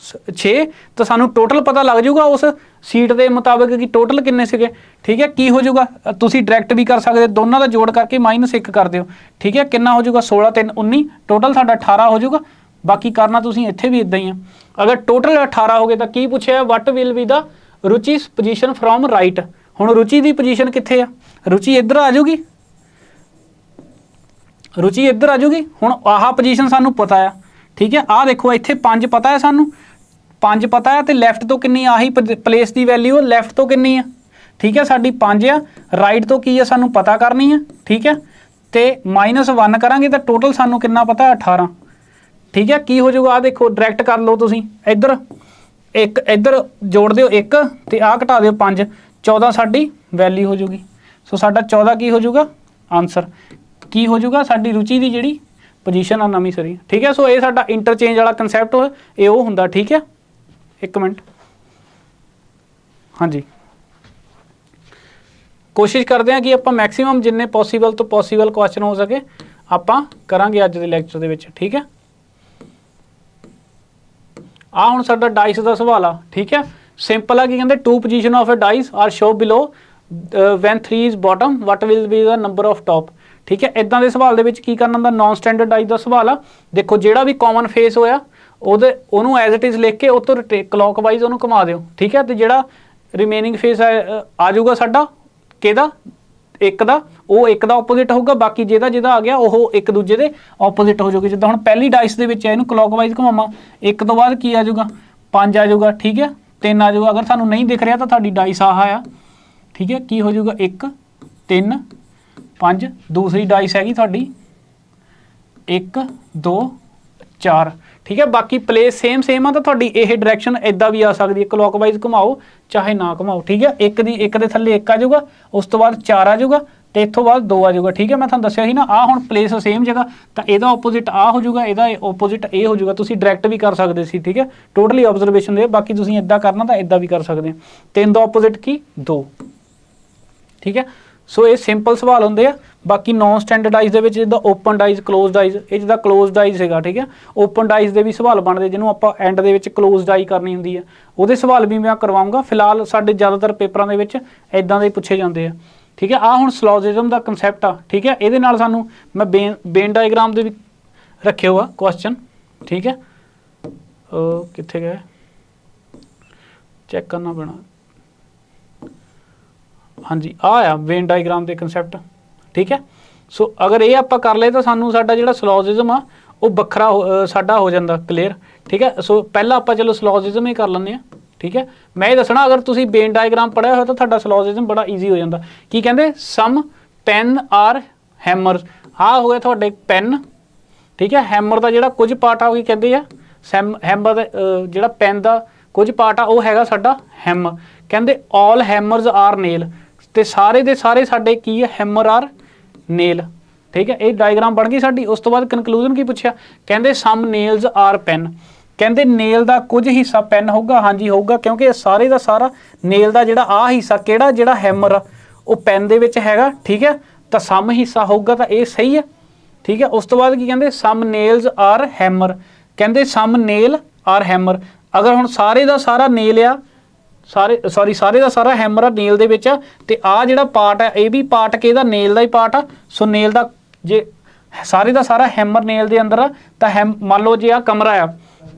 6, तो सानू टोटल पता लग जाऊगा उस सीट के मुताबिक कि टोटल किन्ने सीगे। ठीक है, की हो जाऊगा तुसी डायरैक्ट भी कर सकते, दोनों का जोड़ करके -1 कर दिओ। ठीक है, कितना हो जाऊगा 16 3 19, टोटल साडा 18 हो जाऊगा। बाकी करना तुसी इत्थे भी इदां ही आ। अगर टोटल 18 हो गए तो की पूछे what will be the Ruchi position from right. हुण रुचि की पोजीशन कित्थे आ, रुचि इधर आ जाऊगी, रुचि इधर आ जाऊगी। हुण आह पोजीशन सानू पता है। ठीक है, आ देखो इत्थे 5 पता है सानू, 5 पता है, तो लैफ्ट तो कितनी आही प्लेस की वैल्यू लैफ्ट तो कितनी है। ठीक है, साडी 5 आ, राइट तो की है सानू पता करनी है। ठीक है, तो -1 करांगे तो टोटल सानू कितना पता है 18। ठीक है, की हो जाऊगा आ देखो डायरैक्ट कर लो तुसीं, इधर एक इधर जोड़ दिओ 1 तो आ घटा दिओ 5, 14 साडी वैल्यू हो जूगी। सो साडा 14 की हो जाऊगा आंसर, की हो जाऊगा साडी रुचि की जिहड़ी पोजीशन आ नवीं सरी। ठीक है, सो ये साडा इंटरचेंज वाला कंसैप्ट ये वो हुंदा। ठीक है, एक मिनट, हाँ जी, कोशिश करते हैं कि आप मैक्सीमम जिन्ने पॉसीबल तो पॉसीबल क्वेश्चन हो सके आप करांगे अज के लैक्चर दे विच। ठीक है, आ हुण साडा डाइस का सवाल आ। ठीक है, सिंपल है कि कहते 2 position of a dice are show below when 3 is bottom what will be the number of top. ठीक है, इदां दे सवाल दे विच की करना हुंदा, नॉन स्टैंडर्ड डाइस का सवाल आ। देखो जिहड़ा भी कॉमन फेस होया ਉਹਨੂੰ एज इट इज़ लिख के उतो क्लॉकवाइज ਉਹਨੂੰ घुमा दिओ। ठीक है, तो ਜਿਹੜਾ रिमेनिंग फेस आ जाऊगा साडा किहदा एक दा, वो एक दा ओपोजिट होगा, बाकी जिहदा जिहदा आ गया वो एक दूजे दे ओपोजिट हो जाऊगी। जिद्दां हुण पहली डाइस दे विच इहनूं क्लॉकवाइज घुमावां, एक तो बाद की आ जाऊगा 5 आ जाऊगा। ठीक है, 3 आ जाऊगा। अगर सानू नहीं दिख रहा तो तुहाडी डाइस आह आ। ठीक है, की हो जाऊगा 1 3 5, दूसरी डाइस हैगी तुहाडी 1 2 4। ठीक है, बाकी प्लेस सेम सेम आ, तो तुहाडी यह डायरैक्शन इदा भी आ सकती है, क्लॉकवाइज घुमाओ चाहे ना घुमाओ। ठीक है, एक दे थल्ले 1 आ जाऊगा, उस तो बाद 4 आ जाऊगा, तो इतों बाद 2 आ जाऊगा। ठीक है, मैं तुहानूं दस्सिया ही ना, आ हुण प्लेस सेम जगह, तो यदा ओपोजिट आ हो जाऊगा, यदा ओपोजिट ए हो जाऊगा। तुसीं डायरैक्ट भी कर सकते सी। ठीक है, टोटली ऑबजरवेशन दे, बाकी तुसीं इदा करना तो इदा भी कर सकते हैं। 3 दा ओपोजिट की 2। ठीक है, सो ये सिंपल सवाल होंगे आ। बाकी नॉन स्टैंडर्ड आइज के जिद्दां ओपन आइज क्लोज आइज, ये जिद्दां क्लोज आइज है। ठीक है, ओपन आइज के भी सवाल बनते जिन्होंने आप एंड के क्लोज आई करनी होंगी है, वो सवाल भी मैं करवाऊँगा। फिलहाल साडे ज़्यादातर पेपरों के इदां दे पूछे जाते हैं। ठीक है, आ हुण स्लॉजिज्म का कंसैप्ट आ। ठीक है, ये नाल सानू मैं बेन डायग्राम दे भी रखे हुआ क्वेश्चन। ठीक है, कित्थे गए चैक करना पैना। हाँ जी, आ वेन डायग्राम के कंसैप्ट। ठीक है, सो अगर ये आप कर ले तो सानू साडा जिहड़ा स्लॉजिज्म आ वो बखरा साडा हो जाता क्लीयर। ठीक है, सो पहला आप चलो स्लॉजिज्म ही कर लें। ठीक है, मैं ये दसना अगर तुसीं वेन डायग्राम पढ़िया हो तो तुहाडा स्लॉजिज्म बड़ा ईजी हो जाता। की कहते सम पेन आर हैमर, आ हो गया तुहाडे पेन। ठीक है, हैमर का जिहड़ा कुछ पार्ट आ कहते हैं हैमर जिहड़ा पेन का कुछ पार्ट आ वो हैगा साडा हैम। कहते ऑल हैमरस आर नेल, ਤੇ ਸਾਰੇ ਦੇ ਸਾਰੇ ਸਾਡੇ ਕੀ ਹੈ हैमर आर नेल। ठीक है, ये डायग्राम बन गई साडी। उस तो बाद कनकलूजन की पूछा, कहते सम नेल्स आर पेन, कहते नेल का कुछ हिस्सा पेन होगा। हाँ जी होगा, क्योंकि सारे का सारा नेल का जिहड़ा आ हिस्सा किहड़ा जिहड़ा हैमर आ वो पेन दे विच हैगा। ठीक है, तो सम हिस्सा होगा तो ये सही है। ठीक है, उस तो बाद की कहते सम नेल्स आर हैमर, कहते सम नेल आर हैमर। अगर हुण सारे का सारा नेल आ सारे का सारा हैमर आ नेल दे विच ते आ जिहड़ा पार्ट है ये भी पार्ट किहदा नेल का ही पार्ट आ। सो नेल का जे सारे का सारा हैमर नेल दे अंदर आ तो मान लो जे आ कमरा आ,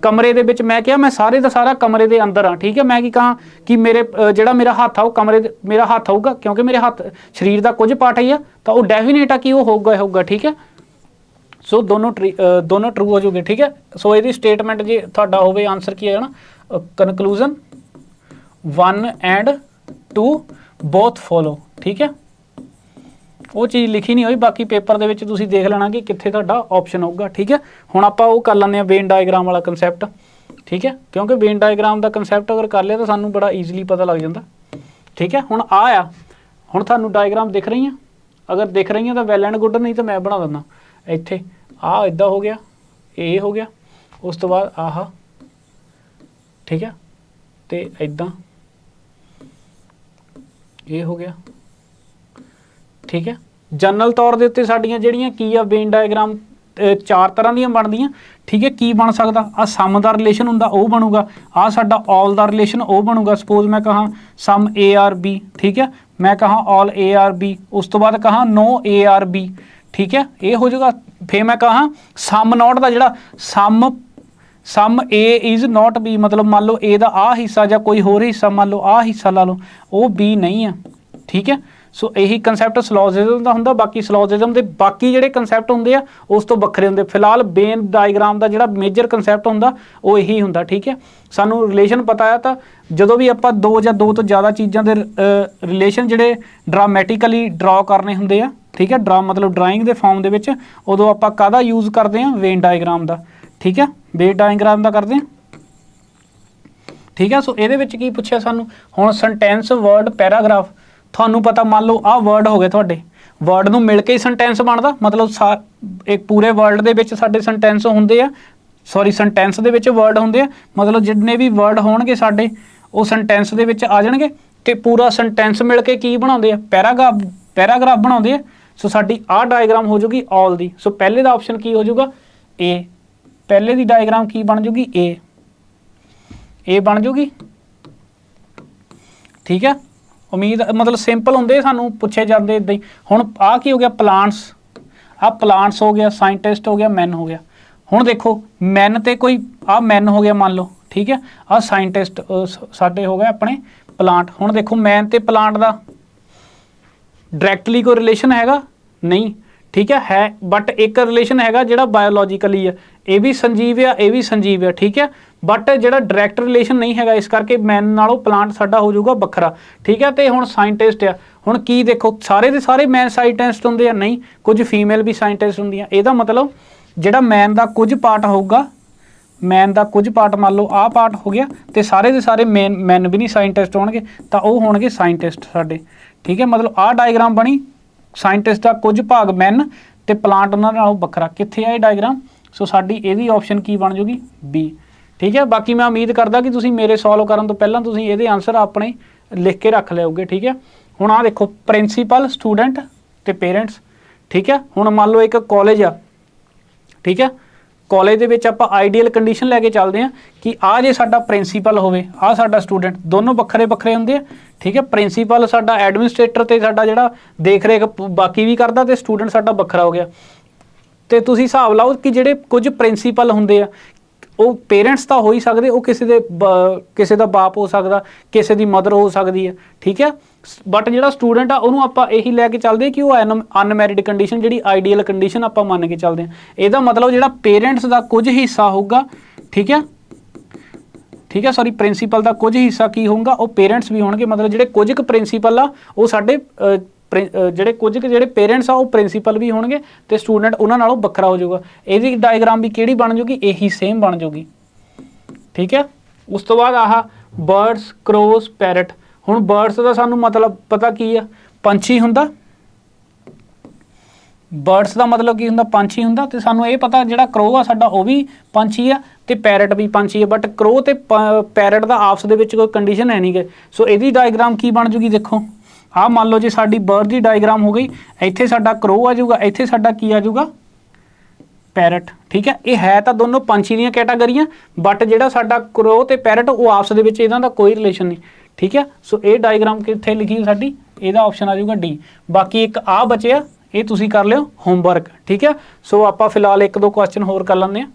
कमरे दे विच मैं क्या मैं सारे का सारा कमरे दे अंदर हाँ। ठीक है, मैं की कहा कि मेरे जिहड़ा मेरा हत्थ आ वो कमरे मेरा हत्थ होगा, क्योंकि मेरे हत्थ शरीर का कुछ पार्ट ही आ तो वो डेफिनेट आ कि वो होगा। ठीक है, सो दोनों ट्रू हो जाऊगे। ठीक है, सो ये स्टेटमेंट जे तुहाडा होवे आंसर की है ना, कनकलूजन 1 and 2 बोथ फॉलो। ठीक है, वो चीज़ लिखी नहीं हुई, बाकी पेपर दे विच तुसीं देख लेना कि कित्थे तुहाडा ऑप्शन होगा। ठीक है, हुण आपां वो कर लैंदे वेन डायग्राम वाला कंसैप्ट। ठीक है, क्योंकि वेन डायग्राम का कंसैप्ट अगर कर लिया तो सानूं बड़ा ईजिली पता लग जाता। ठीक है, हुण आ हुण तुहानूं डायग्राम दिख रही हैं, अगर दिख रही हैं तो वैल एंड गुड, नहीं तो मैं बना दिंदा। इत्थे आ इदां हो गया, ए हो गया, उस तो बाद आह। ठीक है, तो इदां ये हो गया। ठीक है, जनरल तौर के उत्ते साडियां जिहड़ियां की आ वेन डायग्राम 4 तरह दीयां बनदियां। ठीक है, की बन सकदा आ सम दा रिलेशन हुंदा वो बनूगा, आ साडा ऑल दा रिलेशन वो बनूगा। सपोज मैं कहा सम ए आर बी। ठीक है, मैं कहा ऑल ए आर बी, उस तो बाद कहा नो ए आर बी। ठीक है, ये हो जाएगा। फिर मैं कहा सम नॉट दा जिहड़ा सम ए इज़ नॉट बी, मतलब मान लो ए दा आ हिस्सा या कोई होर हिस्सा मान लो आ हिस्सा ला लो वो बी नहीं है। ठीक है, सो यही कंसैप्ट सिलोजिज्म का हुंदा। बाकी सिलोजिज्म के बाकी जिहड़े कंसैप्ट हुंदे आ उस तो वक्खरे हुंदे। फिलहाल वेन डायग्राम का जिहड़ा मेजर कंसैप्ट हुंदा वो यही हुंदा। ठीक है, सानू रिलेशन पता है तो जदों भी आपां दो या दो तो ज़्यादा चीज़ों के रिलेशन जिहड़े ड्रामैटिकली ड्रॉ करने हुंदे आ। ठीक है, मतलब ड्राइंग के फॉर्म दे विच उदों आपां काहदा यूज़ करते हैं, वेन डायग्राम का। ठीक है, वेन डायग्राम का करते हैं। ठीक है, सो ये की पूछा सानू हुण सेंटेंस वर्ड पैराग्राफ थानू पता, मान लो आ वर्ड हो गए तुहाडे, वर्ड नूं मिल के ही सेंटेंस बनदा, मतलब एक पूरे वर्ल्ड दे विच साडे सेंटेंस हुंदे आ, सॉरी सेंटेंस दे विच वर्ड हुंदे आ, मतलब जिन्ने भी वर्ड होणगे साडे वो सेंटेंस दे विच आ जाणगे ते पूरा सेंटेंस मिल के की बनाउंदे आ, पैराग्राफ बनाउंदे आ। सो साडी आ डायग्राम हो जूगी ऑल दी। सो पहले दा ऑप्शन की हो जूगा ए, पहले दी डायग्राम की बन जूगी ए बन जूगी। ठीक है, उम्मीद मतलब सिंपल होंगे सानू पूछे जाते इदा ही। हुण आ की हो गया प्लांट्स, आ प्लांट्स हो गया, साइंटिस्ट हो गया, मैन हो गया। हुण देखो मैन ते कोई आ मैन हो गया मान लो। ठीक है, आ साइंटिस्ट साडे हो गए अपने प्लांट। हुण देखो मैन ते प्लांट का डायरैक्टली कोई रिलेशन हैगा नहीं। ठीक है बट एक रिलेशन हैगा जिहड़ा बायोलॉजिकली है, ये भी संजीव है ये भी संजीव है। ठीक है, बट जिहड़ा डायरैक्ट रिलेशन नहीं हैगा, इस करके मैन नालों प्लांट साडा हो जाऊगा बखरा। ठीक है, तो हुण साइंटिस्ट आ, हुण की देखो सारे दे सारे मैन साइंटिस्ट हुंदे आ नहीं, कुछ फीमेल भी साइंटिस्ट हुंदियां। इहदा मतलब जिहड़ा मैन का कुछ पार्ट होगा, मैन का कुछ पार्ट मान लो आ पार्ट हो गया, तो सारे दे सारे मैन भी नहीं साइंटिस्ट होणगे, तो वो होणगे साइंटिस्ट साडे। ठीक है, मतलब आ डायग्राम बनी साइंटिस्ट का कुछ भाग मैन ते प्लांट उन्हां नालों बखरा। कित्थे आ डायग्राम? सो साडी इहदी ऑप्शन की बन जूगी बी। ठीक है, बाकी मैं उम्मीद करदा कि तुसीं मेरे सॉल्व करन तो पहलां तुसीं इहदे आंसर अपने लिख के रख लिओगे। ठीक है, हुण आ देखो प्रिंसीपल स्टूडेंट ते पेरेंट्स। ठीक है, हुण मान लो एक कॉलेज आ। ठीक है, कॉलेज दे विच आपां आइडियल कंडीशन लैके चलते हैं कि आ जे साडा प्रिंसीपल होवे, आ साडा स्टूडेंट, दोनों बखरे बखरे हुंदे आ। ठीक है, प्रिंसीपल साडा एडमिनिस्ट्रेटर ते साडा जिहड़ा देख रेख बाकी भी करदा, ते स्टूडेंट साडा बखरा हो गया। तो तुसीं हिसाब लाओ कि जिहड़े कुछ प्रिंसीपल हुंदे आ वो पेरेंट्स तो हो ही सकते, वो किसी का बाप हो सकता, किसी की मदर हो सकती है। ठीक है, बट जिहड़ा स्टूडेंट आ उहनूं आपां यही लैके चलते कि वो अनमैरिड कंडीशन जिहड़ी आइडियल कंडीशन आपां मन के चलते हैं। इहदा मतलब जिहड़ा पेरेंट्स का कुछ हिस्सा होगा। ठीक है, ठीक है, सॉरी प्रिंसीपल का कुछ हिस्सा की होगा वो पेरेंट्स भी होणगे, मतलब जिहड़े कुछ क प्रिंसीपल आ वो साडे ਜਿਹੜੇ ਕੁਝ ਜਿਹੜੇ पेरेंट्स आ वो प्रिंसीपल भी होणगे ते स्टूडेंट उन्हां नालों ਵੱਖਰਾ ਹੋ ਜਾਊਗਾ। ਇਹਦੀ डायग्राम भी ਕਿਹੜੀ ਬਣ ਜੂਗੀ, ਇਹੀ सेम बन जूगी। ठीक है, उस तो बाद आह बर्ड्स, क्रोस, पैरट। हुण बर्ड्स का सानू मतलब पता की है, ਪੰਛੀ ਹੁੰਦਾ, ਬਰਡਸ ਦਾ ਮਤਲਬ ਕੀ ਹੁੰਦਾ, ਪੰਛੀ ਹੁੰਦਾ। ਤੇ ਸਾਨੂੰ ਇਹ ਪਤਾ ਜਿਹੜਾ ਕਰੋ ਆ ਸਾਡਾ ਉਹ ਵੀ ਪੰਛੀ ਆ ਤੇ ਪੈਰਟ ਵੀ ਪੰਛੀ ਆ, ਬਟ ਕਰੋ ਤੇ ਪੈਰਟ ਦਾ ਆਪਸ ਦੇ ਵਿੱਚ ਕੋਈ ਕੰਡੀਸ਼ਨ ਹੈ ਨਹੀਂ ਗੇ। ਸੋ ਇਹਦੀ ਡਾਇਗਰਾਮ ਕੀ ਬਣ ਜੂਗੀ, ਦੇਖੋ ਆਹ ਮੰਨ ਲਓ ਜੇ ਸਾਡੀ ਬਰਡ ਦੀ ਡਾਇਗਰਾਮ ਹੋ ਗਈ, ਇੱਥੇ ਸਾਡਾ ਕਰੋ ਆ ਜਾਊਗਾ, ਇੱਥੇ ਸਾਡਾ ਕੀ ਆ ਜਾਊਗਾ, ਪੈਰਟ। ਠੀਕ ਹੈ, ਇਹ ਹੈ ਤਾਂ ਦੋਨੋਂ ਪੰਛੀ ਦੀਆਂ ਕੈਟਾਗਰੀਆਂ, ਬਟ ਜਿਹੜਾ ਸਾਡਾ ਕਰੋ ਤੇ ਪੈਰਟ ਉਹ ਆਪਸ ਦੇ ਵਿੱਚ ਇਹਨਾਂ ਦਾ ਕੋਈ ਰਿਲੇਸ਼ਨ ਨਹੀਂ। ਠੀਕ ਹੈ, ਸੋ ਇਹ ਡਾਇਗਰਾਮ ਕਿੱਥੇ ਲਿਖੀ ਸਾਡੀ, ਇਹਦਾ ਆਪਸ਼ਨ ਆ ਜਾਊਗਾ ਡੀ। ਬਾਕੀ ਇੱਕ ਆ ਬਚਿਆ, ਇਹ ਤੁਸੀਂ ਕਰ ਲਿਓ ਹੋਮਵਰਕ। ਠੀਕ ਹੈ, ਸੋ ਆਪਾਂ ਫਿਲਹਾਲ ਇੱਕ ਦੋ ਕੁਐਸਚਨ ਹੋਰ ਕਰ ਲੈਂਦੇ ਹਾਂ।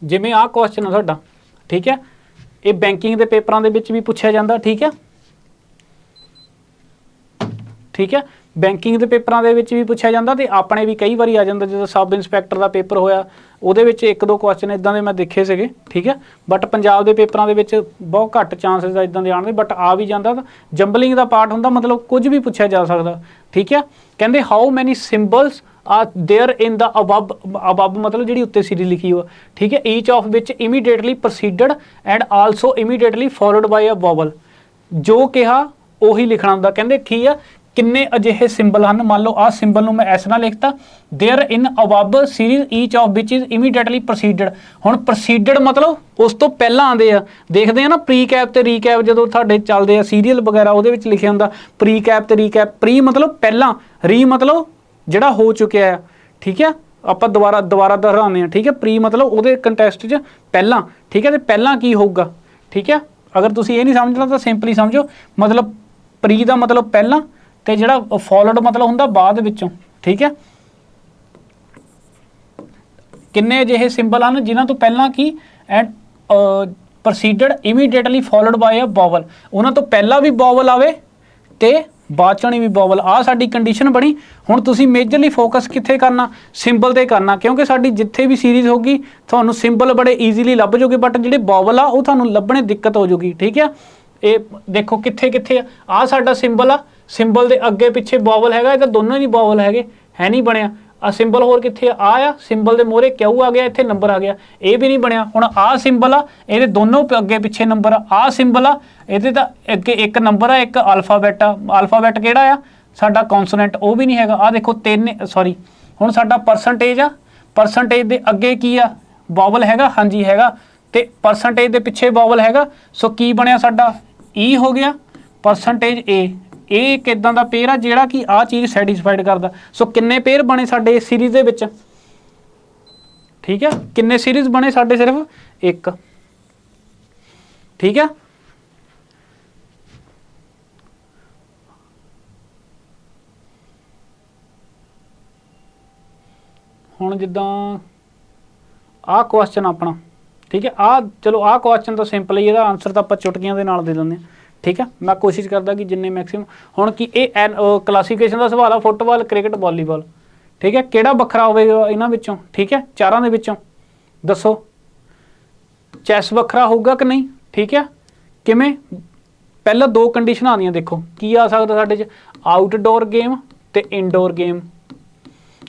ਜਿਵੇਂ ਆਹ ਕੁਐਸਚਨ ਆ ਤੁਹਾਡਾ, ਠੀਕ ਹੈ, ਇਹ ਬੈਂਕਿੰਗ ਦੇ ਪੇਪਰਾਂ ਦੇ ਵਿੱਚ ਵੀ ਪੁੱਛਿਆ ਜਾਂਦਾ। ਠੀਕ ਹੈ, ਠੀਕ ਹੈ, ਬੈਂਕਿੰਗ ਦੇ ਪੇਪਰਾਂ ਦੇ ਵਿੱਚ ਵੀ ਪੁੱਛਿਆ ਜਾਂਦਾ ਤੇ ਆਪਣੇ ਵੀ ਕਈ ਵਾਰੀ ਆ ਜਾਂਦਾ। ਜਦੋਂ ਸਬ ਇੰਸਪੈਕਟਰ ਦਾ ਪੇਪਰ ਹੋਇਆ ਉਹਦੇ ਵਿੱਚ ਇੱਕ ਦੋ ਕੁਐਸਚਨ ਇਦਾਂ ਦੇ ਮੈਂ ਦੇਖੇ ਸੀਗੇ। ਠੀਕ ਹੈ, ਬਟ ਪੰਜਾਬ ਦੇ ਪੇਪਰਾਂ ਦੇ ਵਿੱਚ ਬਹੁਤ ਘੱਟ ਚਾਂਸਸ ਆ ਇਦਾਂ ਦੇ ਆਉਣ ਦੇ, ਬਟ ਆ ਵੀ ਜਾਂਦਾ। ਤਾਂ ਜੰਬਲਿੰਗ ਦਾ ਪਾਰਟ ਹੁੰਦਾ, ਮਤਲਬ ਕੁਝ ਵੀ ਪੁੱਛਿਆ ਜਾ ਸਕਦਾ। ਠੀਕ ਹੈ, ਕਹਿੰਦੇ how many symbols are there in the above ਮਤਲਬ ਜਿਹੜੀ ਉੱਤੇ ਸੀਰੀਜ਼ ਲਿਖੀ ਹੋ। ਠੀਕ ਹੈ, each of which immediately preceded and also immediately followed by a vowel. ਜੋ ਕਿਹਾ ਉਹੀ ਲਿਖਣਾ ਹੁੰਦਾ। ਕਹਿੰਦੇ ਕੀ ਆ, ਕਿੰਨੇ ਅਜਿਹੇ ਸਿੰਬਲ ਹਨ, ਮੰਨ ਲਓ ਆਹ ਸਿੰਬਲ ਨੂੰ ਮੈਂ ਐਸ ਨਾਲ ਲਿਖਤਾ, there in above series each of which is immediately preceded. ਹੁਣ ਪ੍ਰੋਸੀਡਡ ਮਤਲਬ ਉਸ ਤੋਂ ਪਹਿਲਾਂ ਆਉਂਦੇ ਆ। ਦੇਖਦੇ ਆ ਨਾ ਪ੍ਰੀ ਕੈਪ ਤੇ ਰੀਕੈਪ ਜਦੋਂ ਤੁਹਾਡੇ ਚੱਲਦੇ ਆ ਸੀਰੀਅਲ ਵਗੈਰਾ, ਉਹਦੇ ਵਿੱਚ ਲਿਖਿਆ ਹੁੰਦਾ ਪ੍ਰੀ ਕੈਪ ਤੇ ਰੀਕੈਪ। ਪ੍ਰੀ ਮਤਲਬ ਪਹਿਲਾਂ, ਰੀ ਮਤਲਬ ਜਿਹੜਾ ਹੋ ਚੁੱਕਿਆ ਆ। ਠੀਕ ਹੈ, ਆਪਾਂ ਦੁਬਾਰਾ ਦੁਹਰਾਉਂਦੇ ਹਾਂ। ਠੀਕ ਹੈ, ਪ੍ਰੀ ਮਤਲਬ ਉਹਦੇ ਕੰਟੈਕਸਟ 'ਚ ਪਹਿਲਾਂ। ਠੀਕ ਹੈ, ਤੇ ਪਹਿਲਾਂ ਕੀ ਹੋਊਗਾ। ਠੀਕ ਹੈ, ਅਗਰ ਤੁਸੀਂ ਇਹ ਨਹੀਂ ਸਮਝਣਾ ਤਾਂ ਸਿੰਪਲੀ ਸਮਝੋ, ਮਤਲਬ ਪ੍ਰੀ ਦਾ ਮਤਲਬ ਪਹਿਲਾਂ ਤੇ ਜਿਹੜਾ ਫੋਲੋਡ ਮਤਲਬ ਹੁੰਦਾ ਬਾਅਦ ਵਿੱਚੋਂ। ਠੀਕ ਹੈ, ਕਿੰਨੇ ਅਜਿਹੇ ਸਿੰਬਲ ਹਨ ਜਿਨ੍ਹਾਂ ਤੋਂ ਪਹਿਲਾਂ ਕੀ and preceded immediately followed by a vowel, ਉਹਨਾਂ ਤੋਂ ਪਹਿਲਾਂ ਵੀ ਵੋਵਲ ਆਵੇ ਤੇ ਬਾਅਦ ਚੋਂ ਵੀ ਵੋਵਲ। ਆ ਸਾਡੀ ਕੰਡੀਸ਼ਨ ਬਣੀ। ਹੁਣ ਤੁਸੀਂ ਮੇਜਰਲੀ ਫੋਕਸ ਕਿੱਥੇ ਕਰਨਾ, ਸਿੰਬਲ ਤੇ ਕਰਨਾ, ਕਿਉਂਕਿ ਸਾਡੀ ਜਿੱਥੇ ਵੀ ਸੀਰੀਜ਼ ਹੋਗੀ ਤੁਹਾਨੂੰ ਸਿੰਬਲ ਬੜੇ ਈਜ਼ੀਲੀ ਲੱਭ ਜੂਗੇ, ਬਟ ਜਿਹੜੇ ਵੋਵਲ ਆ ਉਹ ਤੁਹਾਨੂੰ ਲੱਭਣੇ ਦਿੱਕਤ ਹੋ ਜੂਗੀ। ਠੀਕ ਹੈ, ਇਹ ਦੇਖੋ ਕਿੱਥੇ ਕਿੱਥੇ ਆ ਸਾਡਾ ਸਿੰਬਲ ਆ, ਸਿੰਬਲ ਦੇ ਅੱਗੇ ਪਿੱਛੇ ਵੋਵਲ ਹੈਗਾ, ਇਹ ਤਾਂ ਦੋਨੋਂ ਹੀ ਵੋਵਲ ਹੈਗੇ, ਹੈ ਨਹੀਂ ਬਣਿਆ। ਆ ਸਿੰਬਲ ਹੋਰ ਕਿੱਥੇ ਆ ਸਿੰਬਲ ਦੇ ਮੋਹਰੇ ਕਿਊ ਆ ਗਿਆ, ਇੱਥੇ ਨੰਬਰ ਆ ਗਿਆ, ਇਹ ਵੀ ਨਹੀਂ ਬਣਿਆ। ਹੁਣ ਆਹ ਸਿੰਬਲ ਆ, ਇਹਦੇ ਦੋਨੋਂ ਅੱਗੇ ਪਿੱਛੇ ਨੰਬਰ ਆ। ਆਹ ਸਿੰਬਲ ਆ, ਇਹਦੇ ਤਾਂ ਅੱਗੇ ਇੱਕ ਨੰਬਰ ਆ, ਇੱਕ ਅਲਫਾਬੈਟ ਆ। ਅਲਫਾਬੈਟ ਕਿਹੜਾ ਆ ਸਾਡਾ, ਕੌਨਸੋਨੈਂਟ, ਉਹ ਵੀ ਨਹੀਂ ਹੈਗਾ। ਆਹ ਦੇਖੋ ਹੁਣ ਸਾਡਾ ਪਰਸੈਂਟੇਜ ਆ, ਪਰਸੈਂਟੇਜ ਦੇ ਅੱਗੇ ਕੀ ਆ, ਵੋਵਲ ਹੈਗਾ, ਹਾਂਜੀ ਹੈਗਾ, ਤੇ ਪਰਸੈਂਟੇਜ ਦੇ ਪਿੱਛੇ ਵੋਵਲ ਹੈਗਾ। ਸੋ ਕੀ ਬਣਿਆ ਸਾਡਾ, ਈ ਹੋ ਗਿਆ, ਪਰਸੈਂਟੇਜ ਏ। ਇਹ ਇੱਕ ਇੱਦਾਂ ਦਾ ਪੇਅਰ ਆ ਜਿਹੜਾ ਕਿ ਆਹ ਚੀਜ਼ ਸੈਟੀਸਫਾਈਡ ਕਰਦਾ। ਸੋ ਕਿੰਨੇ ਪੇਅਰ ਬਣੇ ਸਾਡੇ ਇਸ ਸੀਰੀਜ਼ ਦੇ ਵਿੱਚ। ਠੀਕ ਹੈ, ਕਿੰਨੇ ਸੀਰੀਜ਼ ਬਣੇ ਸਾਡੇ, ਸਿਰਫ ਇੱਕ। ਠੀਕ ਹੈ, ਹੁਣ ਜਿੱਦਾਂ ਆਹ ਕੁਐਸਚਨ ਆਪਣਾ, ਠੀਕ ਹੈ, ਆਹ ਚਲੋ ਆਹ ਕੁਐਸਚਨ ਤਾਂ ਸਿੰਪਲ ਹੀ, ਇਹਦਾ ਆਨਸਰ ਤਾਂ ਆਪਾਂ ਚੁਟਕੀਆਂ ਦੇ ਨਾਲ ਦੇ ਦਿੰਦੇ ਹਾਂ। ਠੀਕ ਹੈ, ਮੈਂ ਕੋਸ਼ਿਸ਼ ਕਰਦਾ ਕਿ ਜਿੰਨੇ ਮੈਕਸਿਮਮ। ਹੁਣ ਕੀ ਇਹ ਕਲਾਸੀਫਿਕੇਸ਼ਨ ਦਾ ਸਵਾਲ ਆ, ਫੁੱਟਬਾਲ, ਕ੍ਰਿਕਟ, ਵਾਲੀਬਾਲ। ਠੀਕ ਹੈ, ਕਿਹੜਾ ਵੱਖਰਾ ਹੋਵੇਗਾ ਇਹਨਾਂ ਵਿੱਚੋਂ। ਠੀਕ ਹੈ, ਚਾਰਾਂ ਦੇ ਵਿੱਚੋਂ ਦੱਸੋ, ਚੈਸ ਵੱਖਰਾ ਹੋਊਗਾ ਕਿ ਨਹੀਂ। ਠੀਕ ਹੈ, ਕਿਵੇਂ, ਪਹਿਲਾਂ ਦੋ ਕੰਡੀਸ਼ਨਾਂ ਆਉਂਦੀਆਂ, ਦੇਖੋ ਕੀ ਆ ਸਕਦਾ ਸਾਡੇ 'ਚ, ਆਊਟਡੋਰ ਗੇਮ ਤੇ ਇਨਡੋਰ ਗੇਮ,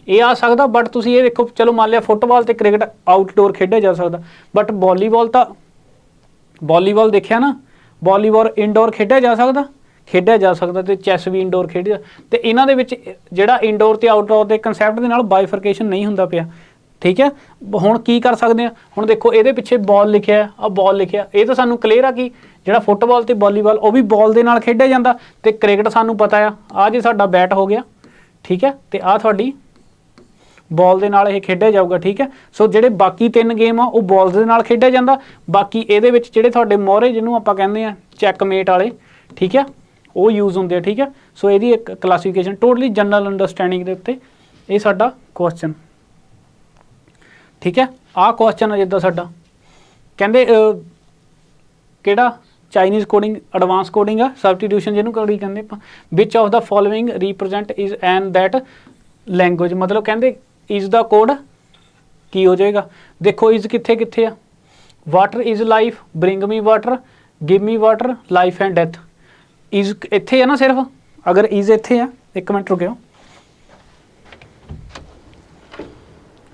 ਇਹ ਆ ਸਕਦਾ। ਬਟ ਤੁਸੀਂ ਇਹ ਦੇਖੋ, ਚਲੋ ਮੰਨ ਲਿਆ ਫੁੱਟਬਾਲ ਤੇ ਕ੍ਰਿਕਟ ਆਊਟਡੋਰ ਖੇਡਿਆ ਜਾ ਸਕਦਾ, ਬਟ ਵਾਲੀਬਾਲ ਤਾਂ, ਵਾਲੀਬਾਲ ਦੇਖਿਆ ਨਾ, ਵਾਲੀਬਾਲ ਇਨਡੋਰ ਖੇਡਿਆ ਜਾ ਸਕਦਾ ਤੇ ਚੈਸ ਵੀ ਇਨਡੋਰ ਖੇਡਿਆ। ਤੇ ਇਹਨਾਂ ਦੇ ਵਿੱਚ ਜਿਹੜਾ ਇਨਡੋਰ ਤੇ ਆਊਟਡੋਰ ਦੇ ਕਨਸੈਪਟ ਦੇ ਨਾਲ ਬਾਈਫਰਕੇਸ਼ਨ ਨਹੀਂ ਹੁੰਦਾ ਪਿਆ। ਠੀਕ ਹੈ, ਹੁਣ ਕੀ ਕਰ ਸਕਦੇ ਆ, ਹੁਣ ਦੇਖੋ ਇਹਦੇ ਪਿੱਛੇ ਬਾਲ ਲਿਖਿਆ, ਆ ਬਾਲ ਲਿਖਿਆ, ਇਹ ਤਾਂ ਸਾਨੂੰ ਕਲੀਅਰ ਆ ਕਿ ਜਿਹੜਾ ਫੁੱਟਬਾਲ ਤੇ ਵਾਲੀਬਾਲ ਉਹ ਵੀ ਬਾਲ ਦੇ ਨਾਲ ਖੇਡਿਆ ਜਾਂਦਾ, ਤੇ ਕ੍ਰਿਕਟ ਸਾਨੂੰ ਪਤਾ ਆ ਜੇ ਸਾਡਾ ਬੈਟ ਹੋ ਗਿਆ। ਠੀਕ ਹੈ, ਤੇ ਆਹ ਤੁਹਾਡੀ ਬਾਲ ਦੇ ਨਾਲ ਇਹ ਖੇਡਿਆ ਜਾਊਗਾ। ਠੀਕ ਹੈ, ਸੋ ਜਿਹੜੇ ਬਾਕੀ ਤਿੰਨ ਗੇਮ ਆ ਉਹ ਬਾਲ ਦੇ ਨਾਲ ਖੇਡਿਆ ਜਾਂਦਾ। ਬਾਕੀ ਇਹਦੇ ਵਿੱਚ ਜਿਹੜੇ ਤੁਹਾਡੇ ਮੋਹਰੇ ਜਿਹਨੂੰ ਆਪਾਂ ਕਹਿੰਦੇ ਆ ਚੈੱਕਮੇਟ ਵਾਲੇ, ਠੀਕ ਹੈ, ਉਹ ਯੂਜ਼ ਹੁੰਦੇ ਆ। ਠੀਕ ਹੈ, ਸੋ ਇਹਦੀ ਇੱਕ ਕਲਾਸੀਫਿਕੇਸ਼ਨ ਟੋਟਲੀ ਜਨਰਲ ਅੰਡਰਸਟੈਂਡਿੰਗ ਦੇ ਉੱਤੇ ਇਹ ਸਾਡਾ ਕੁਐਸਚਨ। ਠੀਕ ਹੈ, ਆਹ ਕੁਐਸਚਨ ਆ ਜਿੱਦਾਂ ਸਾਡਾ, ਕਹਿੰਦੇ ਕਿਹੜਾ ਚਾਈਨੀਜ਼ ਕੋਡਿੰਗ ਐਡਵਾਂਸ ਕੋਡਿੰਗ ਆ, ਸਬਸਟੀਟਿਊਸ਼ਨ ਜਿਹਨੂੰ ਕੋਡਿੰਗ ਕਹਿੰਦੇ ਆਪਾਂ। Which of the following represent is an that language, ਮਤਲਬ ਕਹਿੰਦੇ ਇਜ਼ ਦਾ ਕੋਡ ਕੀ ਹੋ ਜਾਏਗਾ। ਦੇਖੋ ਇਜ਼ ਕਿੱਥੇ ਕਿੱਥੇ ਆ, water is life, bring me water, give me water, life and death. Is ਇੱਥੇ ਆ ਨਾ ਸਿਰਫ, ਅਗਰ ਇਜ਼ ਇੱਥੇ ਆ, ਇੱਕ ਮਿੰਟ ਰੁਕਿਓ,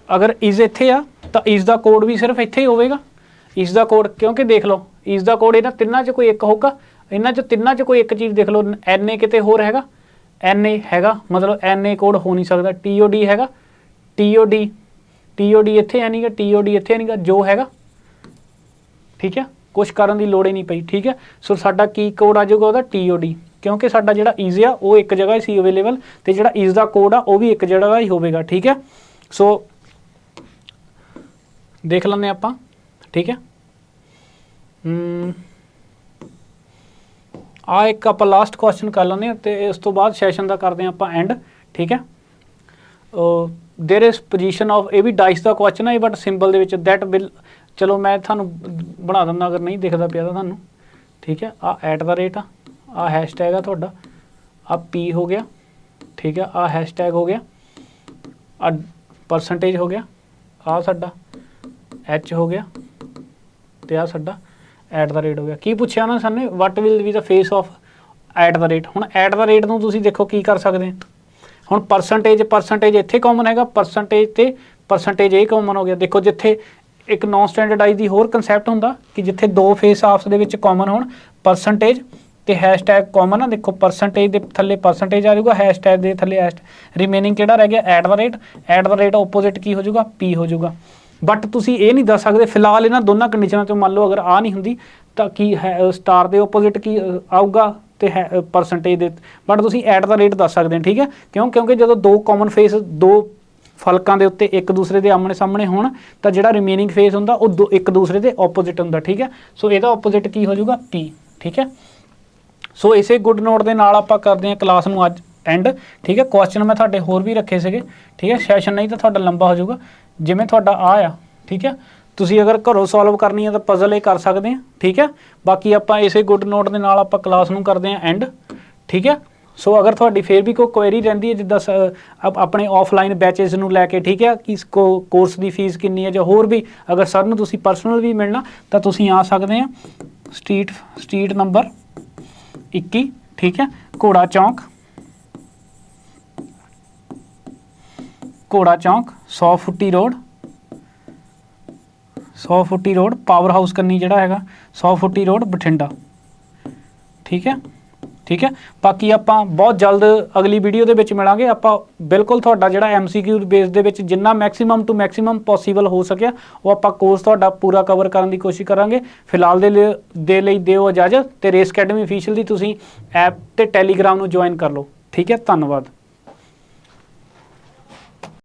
ਅਗਰ ਇਜ਼ ਇੱਥੇ ਆ ਤਾਂ ਇਜ਼ ਦਾ ਕੋਡ ਵੀ ਸਿਰਫ ਇੱਥੇ ਹੀ ਹੋਵੇਗਾ। ਇਜ਼ ਦਾ ਕੋਡ, ਕਿਉਂਕਿ ਦੇਖ ਲਓ ਇਜ਼ ਦਾ ਕੋਡ ਇਹਨਾਂ ਤਿੰਨਾਂ 'ਚ ਕੋਈ ਇੱਕ ਹੋਊਗਾ, इन्हां चों तिन्नां च कोई एक चीज़ देख लो, NA किते होर हैगा, NA हैगा मतलब NA कोड हो नहीं सकता, TOD हैगा, TOD इत्थे है नहींगा, TOD इत्थे है नहींगा, जो हैगा ठीक है, कुछ करन दी लोड़ ही नहीं पई ठीक है। सो साडा की कोड आ जाऊगा ਉਹਦਾ TOD, क्योंकि साडा जिहड़ा ईज़ आ वो एक जगह ही सी अवेलेबल, ते जिहड़ा ईज़ दा कोड आ वो भी एक जगह ही होवेगा ठीक है। सो देख लैंदे आपां ठीक है। आ एक आप लास्ट क्वेश्चन कर लें तो इस तो बाद सैशन का करते हैं आप एंड ठीक है। देयर इज पोजीशन ऑफ, ये भी डाइस का क्वेश्चन है बट सिंबल के दैट विल, चलो मैं थानू बना दिंदा अगर नहीं दिखता पिया थानू ठीक है। आ @ आ हैशटैग आ तुहाडा, आ P हो गया ठीक है, आ हैशटैग हो गया, आ परसेंटेज हो गया, आ साडा H हो गया, तो आ साडा @ हो गया। की पूछा ना साने, what will be the face of @ हुण @ नूं तुसीं देखो की कर सकते हुण परसेंटेज इत्थे कॉमन हैगा, परसेंटेज ते परसेंटेज ये कॉमन हो गया। देखो जिथे एक नॉन स्टैंडर्डाइज दी होर कंसैप्ट हुंदा कि जिथे दो फेस ऑफ्स दे विच कॉमन होण, परसेंटेज ते हैशटैग कॉमन आ। देखो परसेंटेज दे थल्ले परसेंटेज आ जाऊगा, हैशटैग दे थल्ले रिमेनिंग किहड़ा रह गया @ ओपोजिट की हो जाऊगा P हो जाऊगा। बट तुसीं ये नहीं दस सकते फिलहाल इन्हां दोनों कंडीशनां चों मान लो अगर आ नहीं हुंदी तां की है स्टार दे ओपोजिट की आऊगा ते है परसेंटेज दे, बट तुसीं @ दस सकते हैं ठीक है। क्यों, क्योंकि जदों दो कॉमन फेस दो फलकां दे उत्ते एक दूसरे के आमने सामने होण तां जिहड़ा रिमेनिंग फेस हुंदा वो एक दूसरे के ओपोजिट हुंदा ठीक है। सो इहदा ओपोजिट की हो जाऊगा P ठीक है। सो इसे गुड नोट के नाल आपां करदे हां क्लास नूं अज एंड ठीक है। क्वेश्चन मैं तुहाडे होर भी रखे सीगे ठीक है, सैशन नहीं तो तुहाडा लंबा हो जाऊगा जिवें तुहाडा आ ठीक है। तुसीं अगर घरों सॉल्व करनी है तो पजल ये कर सकते हैं ठीक है। बाकी आपां इसे गुड नोट के नाल आपां क्लास नूं करदे हां एंड ठीक है। सो अगर तुहाडी फिर भी कोई क्वेरी रहिंदी है जिद्दां अपने ऑफलाइन बैचेस नूं लैके ठीक है कि कोर्स की फीस कितनी है, जां होर भी अगर सर नूं तुसीं परसनल भी मिलना तो तुसीं आ सकते हैं स्ट्रीट नंबर 21 ठीक है, घोड़ा चौंक 100 फुट्टी रोड पावर हाउस कन्नी जिहड़ा हैगा 100 फुट्टी रोड बठिंडा ठीक है। बाकी आपां बहुत जल्द अगली वीडियो दे विच मिलांगे। आपां बिल्कुल तुहाडा जिहड़ा MCQ बेस दे विच जिन्ना मैक्सीमम टू मैक्सीमम पॉसीबल हो सकिया वो आपां कोर्स तुहाडा पूरा कवर करन दी कोशिश करांगे। फिलहाल दे लई दिओ इजाजत ते रेस अकैडमी ऑफिशियल दी तुसीं ऐप ते टैलीग्राम नूं ज्वाइन कर लो ठीक है। धन्नवाद।